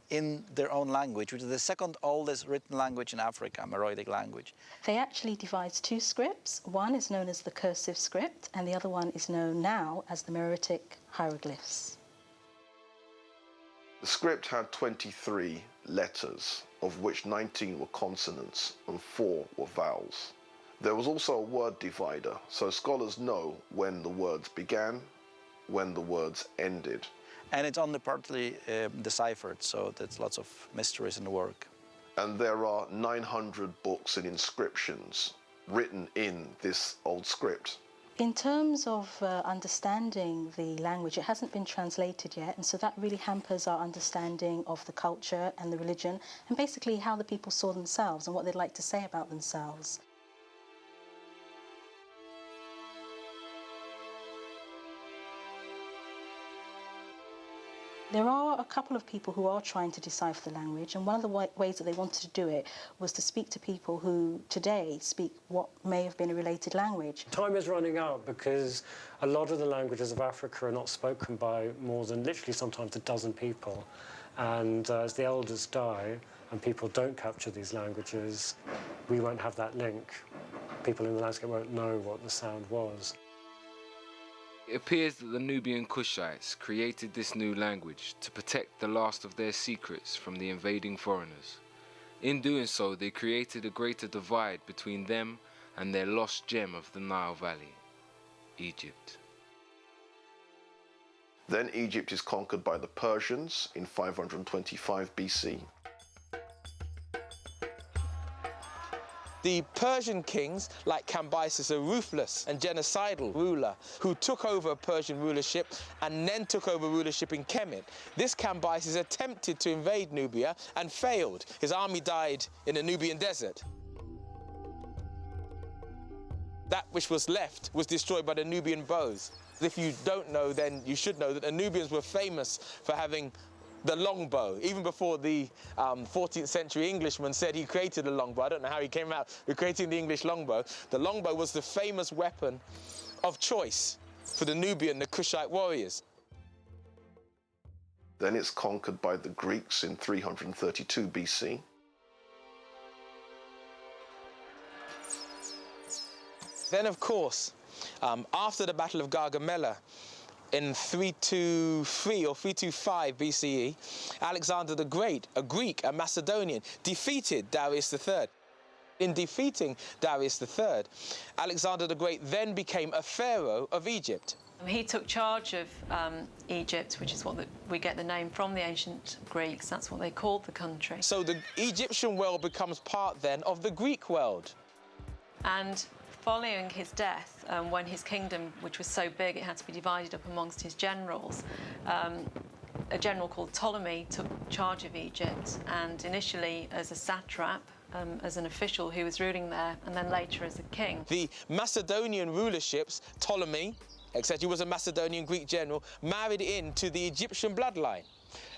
in their own language, which is the second oldest written language in Africa, Meroitic language. They actually devised two scripts. One is known as the cursive script, and the other one is known now as the Meroitic hieroglyphs. The script had 23 letters, of which 19 were consonants and 4 were vowels. There was also a word divider, so scholars know when the words began, when the words ended. And it's only partly deciphered, so there's lots of mysteries in the work. And there are 900 books and inscriptions written in this old script. In terms of understanding the language, it hasn't been translated yet, and so that really hampers our understanding of the culture and the religion, and basically how the people saw themselves and what they'd like to say about themselves. There are a couple of people who are trying to decipher the language, and one of the ways that they wanted to do it was to speak to people who today speak what may have been a related language. Time is running out because a lot of the languages of Africa are not spoken by more than literally sometimes a dozen people. And as the elders die and people don't capture these languages, we won't have that link. People in the landscape won't know what the sound was. It appears that the Nubian Kushites created this new language to protect the last of their secrets from the invading foreigners. In doing so, they created a greater divide between them and their lost gem of the Nile Valley, Egypt. Then Egypt is conquered by the Persians in 525 BC. The Persian kings, like Cambyses, a ruthless and genocidal ruler who took over Persian rulership and then took over rulership in Kemet. This Cambyses attempted to invade Nubia and failed. His army died in the Nubian desert. That which was left was destroyed by the Nubian bows. If you don't know, then you should know that the Nubians were famous for having the longbow. Even before the 14th century Englishman said he created a longbow. I don't know how he came out with creating the English longbow. The longbow was the famous weapon of choice for the Nubian, the Kushite warriors. Then it's conquered by the Greeks in 332 BC. Then, of course, after the Battle of Gargamella, in 323 or 325 BCE, Alexander the Great, a Greek, a Macedonian, defeated Darius III. In defeating Darius III, Alexander the Great then became a pharaoh of Egypt. He took charge of Egypt, which is what we get the name from the ancient Greeks. That's what they called the country. So the Egyptian world becomes part then of the Greek world. And following his death, when his kingdom, which was so big it had to be divided up amongst his generals, a general called Ptolemy took charge of Egypt, and initially as a satrap, as an official who was ruling there, and then later as a king. The Macedonian rulerships, Ptolemy, etc., he was a Macedonian Greek general, married into the Egyptian bloodline.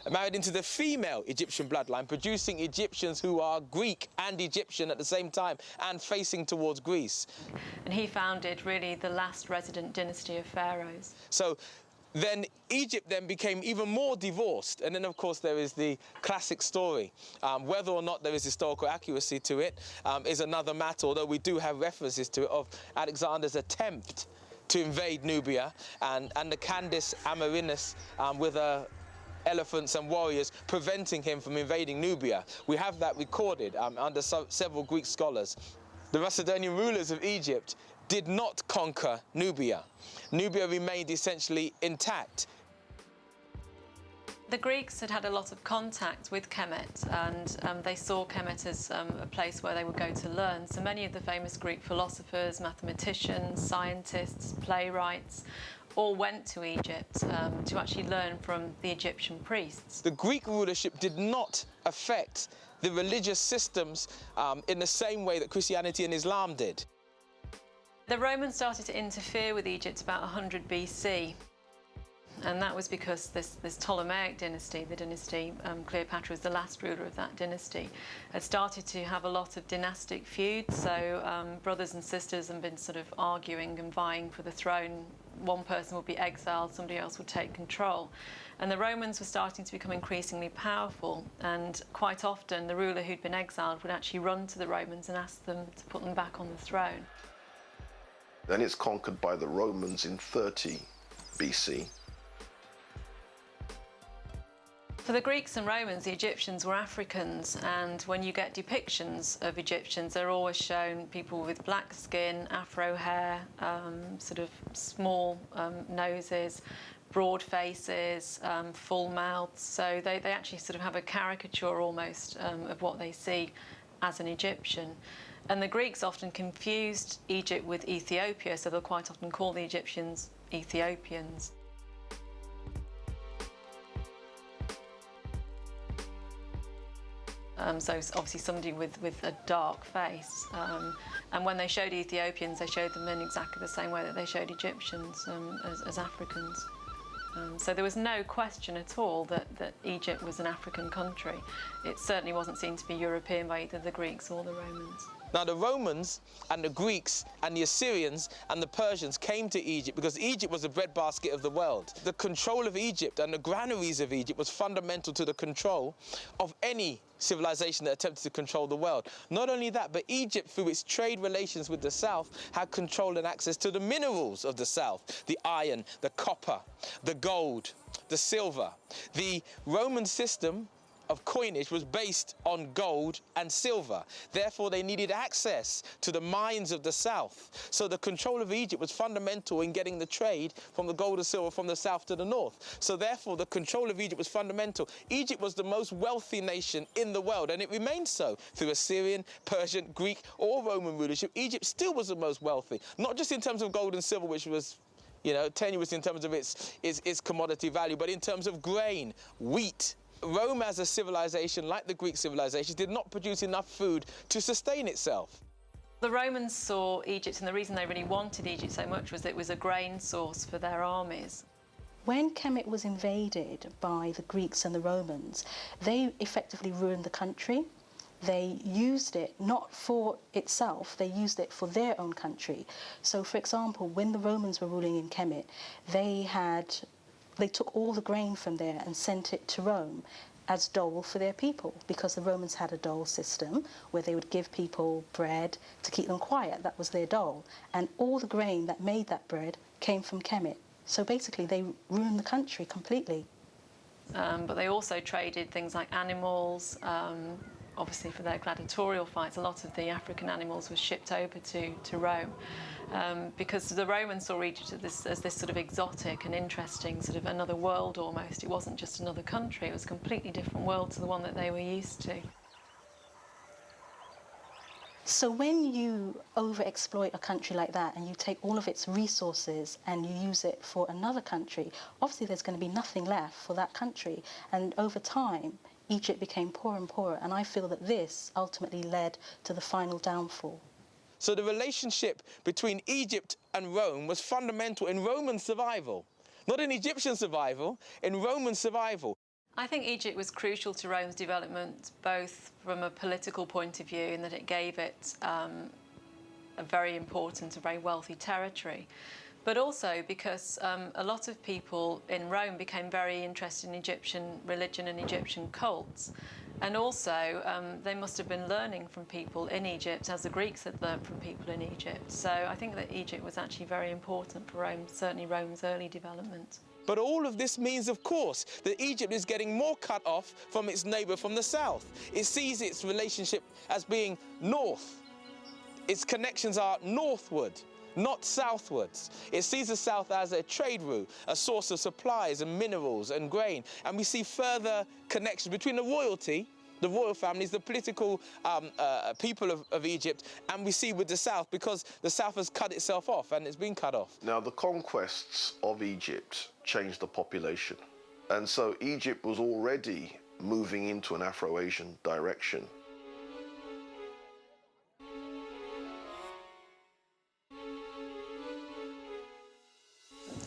Married into the female Egyptian bloodline, producing Egyptians who are Greek and Egyptian at the same time and facing towards Greece. And he founded really the last resident dynasty of pharaohs. So then Egypt then became even more divorced. And then, of course, there is the classic story. Whether or not there is historical accuracy to it is another matter, although we do have references to it, of Alexander's attempt to invade Nubia and the Candace Amerinus with elephants and warriors preventing him from invading Nubia. We have that recorded under several Greek scholars. The Macedonian rulers of Egypt did not conquer Nubia. Nubia remained essentially intact. The Greeks had had a lot of contact with Kemet, and they saw Kemet as a place where they would go to learn. So many of the famous Greek philosophers, mathematicians, scientists, playwrights, all went to Egypt to actually learn from the Egyptian priests. The Greek rulership did not affect the religious systems in the same way that Christianity and Islam did. The Romans started to interfere with Egypt about 100 BC. And that was because this Ptolemaic dynasty, the dynasty Cleopatra was the last ruler of that dynasty, had started to have a lot of dynastic feuds. So brothers and sisters had been sort of arguing and vying for the throne. One person would be exiled, somebody else would take control. And the Romans were starting to become increasingly powerful, and quite often the ruler who'd been exiled would actually run to the Romans and ask them to put them back on the throne. Then it's conquered by the Romans in 30 BC. For the Greeks and Romans, the Egyptians were Africans, and when you get depictions of Egyptians, they're always shown people with black skin, afro hair, sort of small noses, broad faces, full mouths. So they actually sort of have a caricature almost of what they see as an Egyptian. And the Greeks often confused Egypt with Ethiopia, so they'll quite often call the Egyptians Ethiopians. So obviously somebody with a dark face. And when they showed Ethiopians, they showed them in exactly the same way that they showed Egyptians as Africans. So there was no question at all that Egypt was an African country. It certainly wasn't seen to be European by either the Greeks or the Romans. Now, the Romans and the Greeks and the Assyrians and the Persians came to Egypt because Egypt was the breadbasket of the world. The control of Egypt and the granaries of Egypt was fundamental to the control of any civilization that attempted to control the world. Not only that, but Egypt, through its trade relations with the South, had control and access to the minerals of the South, the iron, the copper, the gold, the silver. The Roman system of coinage was based on gold and silver. Therefore, they needed access to the mines of the south. So the control of Egypt was fundamental in getting the trade from the gold and silver from the south to the north. So therefore, the control of Egypt was fundamental. Egypt was the most wealthy nation in the world, and it remained so through Assyrian, Persian, Greek, or Roman rulership. Egypt still was the most wealthy, not just in terms of gold and silver, which was, you know, tenuous in terms of its commodity value, but in terms of grain, wheat. Rome as a civilization, like the Greek civilizations, did not produce enough food to sustain itself. The Romans saw Egypt, and the reason they really wanted Egypt so much was that it was a grain source for their armies. When Kemet was invaded by the Greeks and the Romans, they effectively ruined the country. They used it not for itself, they used it for their own country. So, for example, when the Romans were ruling in Kemet, they took all the grain from there and sent it to Rome as dole for their people, because the Romans had a dole system where they would give people bread to keep them quiet. That was their dole. And all the grain that made that bread came from Kemet. So basically they ruined the country completely. But they also traded things like animals, obviously for their gladiatorial fights. A lot of the African animals were shipped over to Rome. Because the Romans saw Egypt as this sort of exotic and interesting, sort of another world almost. It wasn't just another country, it was a completely different world to the one that they were used to. So when you overexploit a country like that and you take all of its resources and you use it for another country, obviously there's going to be nothing left for that country. And over time, Egypt became poorer and poorer, and I feel that this ultimately led to the final downfall. So the relationship between Egypt and Rome was fundamental in Roman survival. Not in Egyptian survival, in Roman survival. I think Egypt was crucial to Rome's development, both from a political point of view, in that it gave it a very important, a very wealthy territory, but also because a lot of people in Rome became very interested in Egyptian religion and Egyptian cults. And also, they must have been learning from people in Egypt, as the Greeks had learned from people in Egypt. So I think that Egypt was actually very important for Rome, certainly Rome's early development. But all of this means, of course, that Egypt is getting more cut off from its neighbour from the south. It sees its relationship as being north. Its connections are northward, not southwards. It sees the south as a trade route, a source of supplies and minerals and grain. And we see further connections between the royalty, the royal families, the political people of Egypt, and we see with the south, because the south has cut itself off and it's been cut off. Now, the conquests of Egypt changed the population. And so Egypt was already moving into an Afro-Asian direction.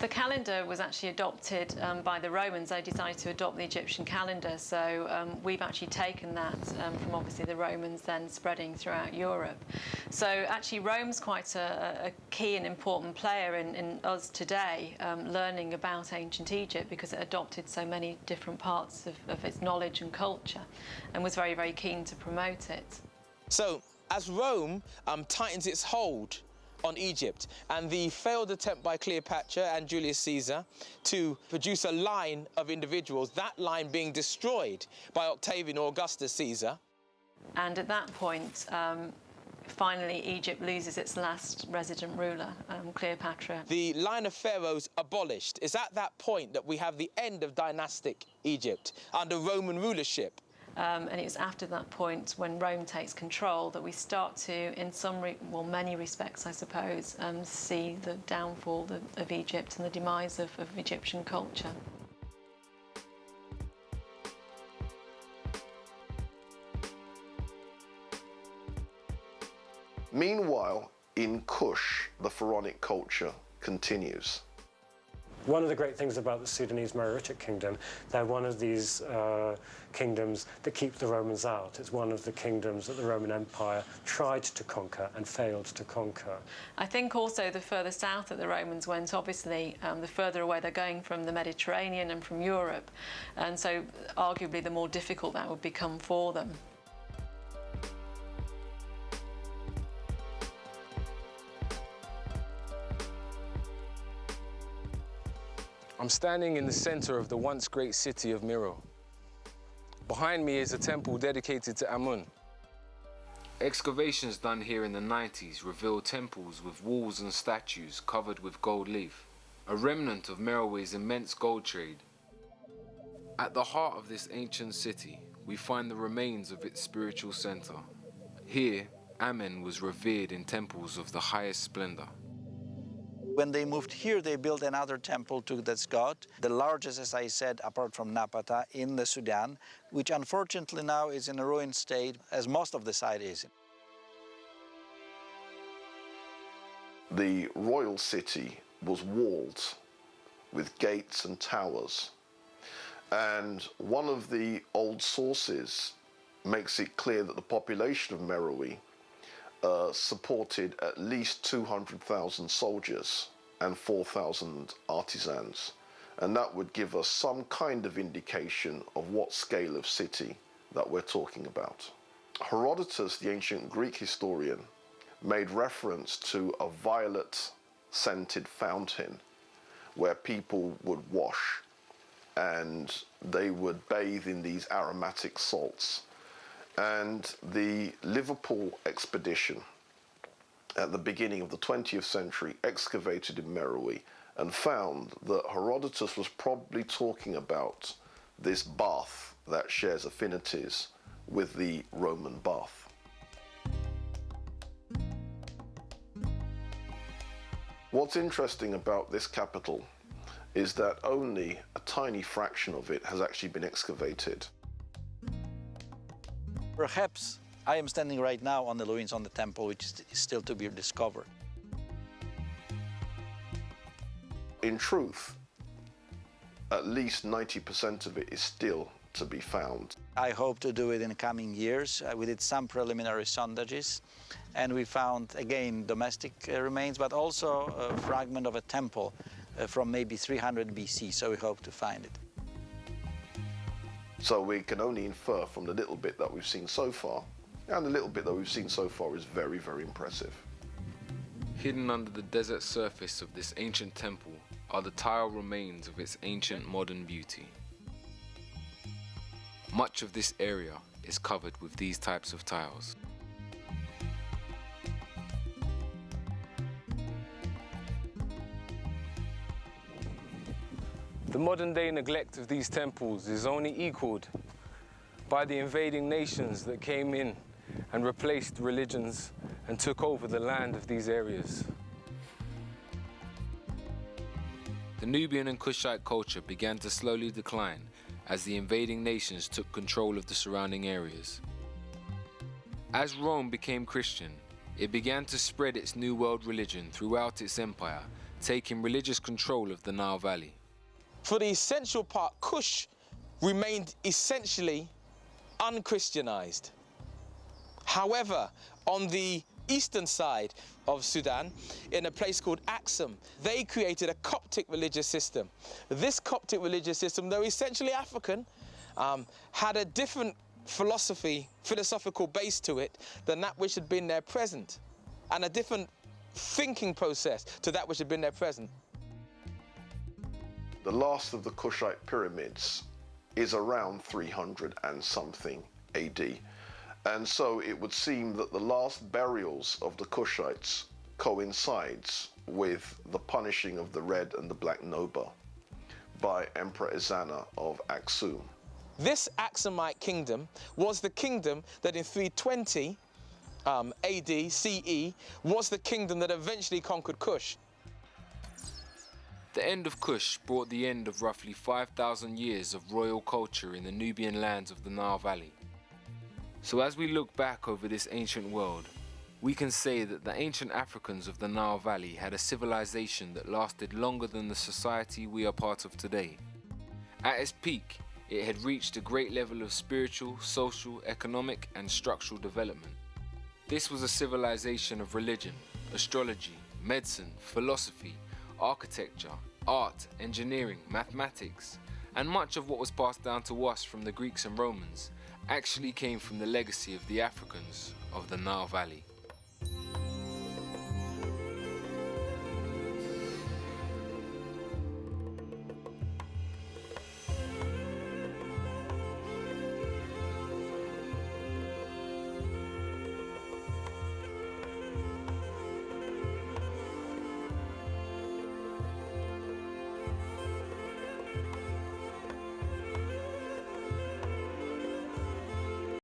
The calendar was actually adopted by the Romans. They decided to adopt the Egyptian calendar, so we've actually taken that from obviously the Romans, then spreading throughout Europe. So actually Rome's quite a key and important player in us today learning about ancient Egypt, because it adopted so many different parts of its knowledge and culture and was very, very keen to promote it. So as Rome tightens its hold on Egypt, and the failed attempt by Cleopatra and Julius Caesar to produce a line of individuals, that line being destroyed by Octavian or Augustus Caesar. And at that point, finally, Egypt loses its last resident ruler, Cleopatra. The line of pharaohs abolished. It's at that point that we have the end of dynastic Egypt under Roman rulership. And it's after that point, when Rome takes control, that we start to, in many respects, I suppose, see the downfall of Egypt and the demise of Egyptian culture. Meanwhile, in Kush, the pharaonic culture continues. One of the great things about the Sudanese Meroitic Kingdom, they're one of these kingdoms that keep the Romans out. It's one of the kingdoms that the Roman Empire tried to conquer and failed to conquer. I think also the further south that the Romans went, obviously, the further away they're going from the Mediterranean and from Europe, and so arguably the more difficult that would become for them. I'm standing in the center of the once great city of Miro. Behind me is a temple dedicated to Amun. Excavations done here in the 90s reveal temples with walls and statues covered with gold leaf, a remnant of Merowe's immense gold trade. At the heart of this ancient city, we find the remains of its spiritual center. Here, Amen was revered in temples of the highest splendor. When they moved here, they built another temple to this god, the largest, as I said, apart from Napata, in the Sudan, which unfortunately now is in a ruined state, as most of the site is. The royal city was walled with gates and towers. And one of the old sources makes it clear that the population of Meroe supported at least 200,000 soldiers and 4,000 artisans. And that would give us some kind of indication of what scale of city that we're talking about. Herodotus, the ancient Greek historian, made reference to a violet-scented fountain where people would wash and they would bathe in these aromatic salts. And the Liverpool expedition at the beginning of the 20th century excavated in Meroe and found that Herodotus was probably talking about this bath that shares affinities with the Roman bath. What's interesting about this capital is that only a tiny fraction of it has actually been excavated. Perhaps I am standing right now on the ruins on the temple, which is still to be discovered. In truth, at least 90% of it is still to be found. I hope to do it in the coming years. We did some preliminary sondages, and we found, again, domestic remains, but also a fragment of a temple from maybe 300 BC, so we hope to find it. So we can only infer from the little bit that we've seen so far, and the little bit that we've seen so far is very, very impressive. Hidden under the desert surface of this ancient temple are the tile remains of its ancient modern beauty. Much of this area is covered with these types of tiles. The modern-day neglect of these temples is only equaled by the invading nations that came in and replaced religions and took over the land of these areas. The Nubian and Kushite culture began to slowly decline as the invading nations took control of the surrounding areas. As Rome became Christian, it began to spread its New World religion throughout its empire, taking religious control of the Nile Valley. For the essential part, Kush remained essentially unchristianized. However, on the eastern side of Sudan, in a place called Aksum, they created a Coptic religious system. This Coptic religious system, though essentially African, had a different philosophical base to it than that which had been there present, and a different thinking process to that which had been there present. The last of the Kushite pyramids is around 300 and something AD. And so it would seem that the last burials of the Kushites coincides with the punishing of the Red and the Black Noba by Emperor Ezana of Aksum. This Aksumite kingdom was the kingdom that in 320 AD CE was the kingdom that eventually conquered Kush. The end of Kush brought the end of roughly 5,000 years of royal culture in the Nubian lands of the Nile Valley. So as we look back over this ancient world, we can say that the ancient Africans of the Nile Valley had a civilization that lasted longer than the society we are part of today. At its peak, it had reached a great level of spiritual, social, economic, and structural development. This was a civilization of religion, astrology, medicine, philosophy, architecture, art, engineering, mathematics, and much of what was passed down to us from the Greeks and Romans actually came from the legacy of the Africans of the Nile Valley.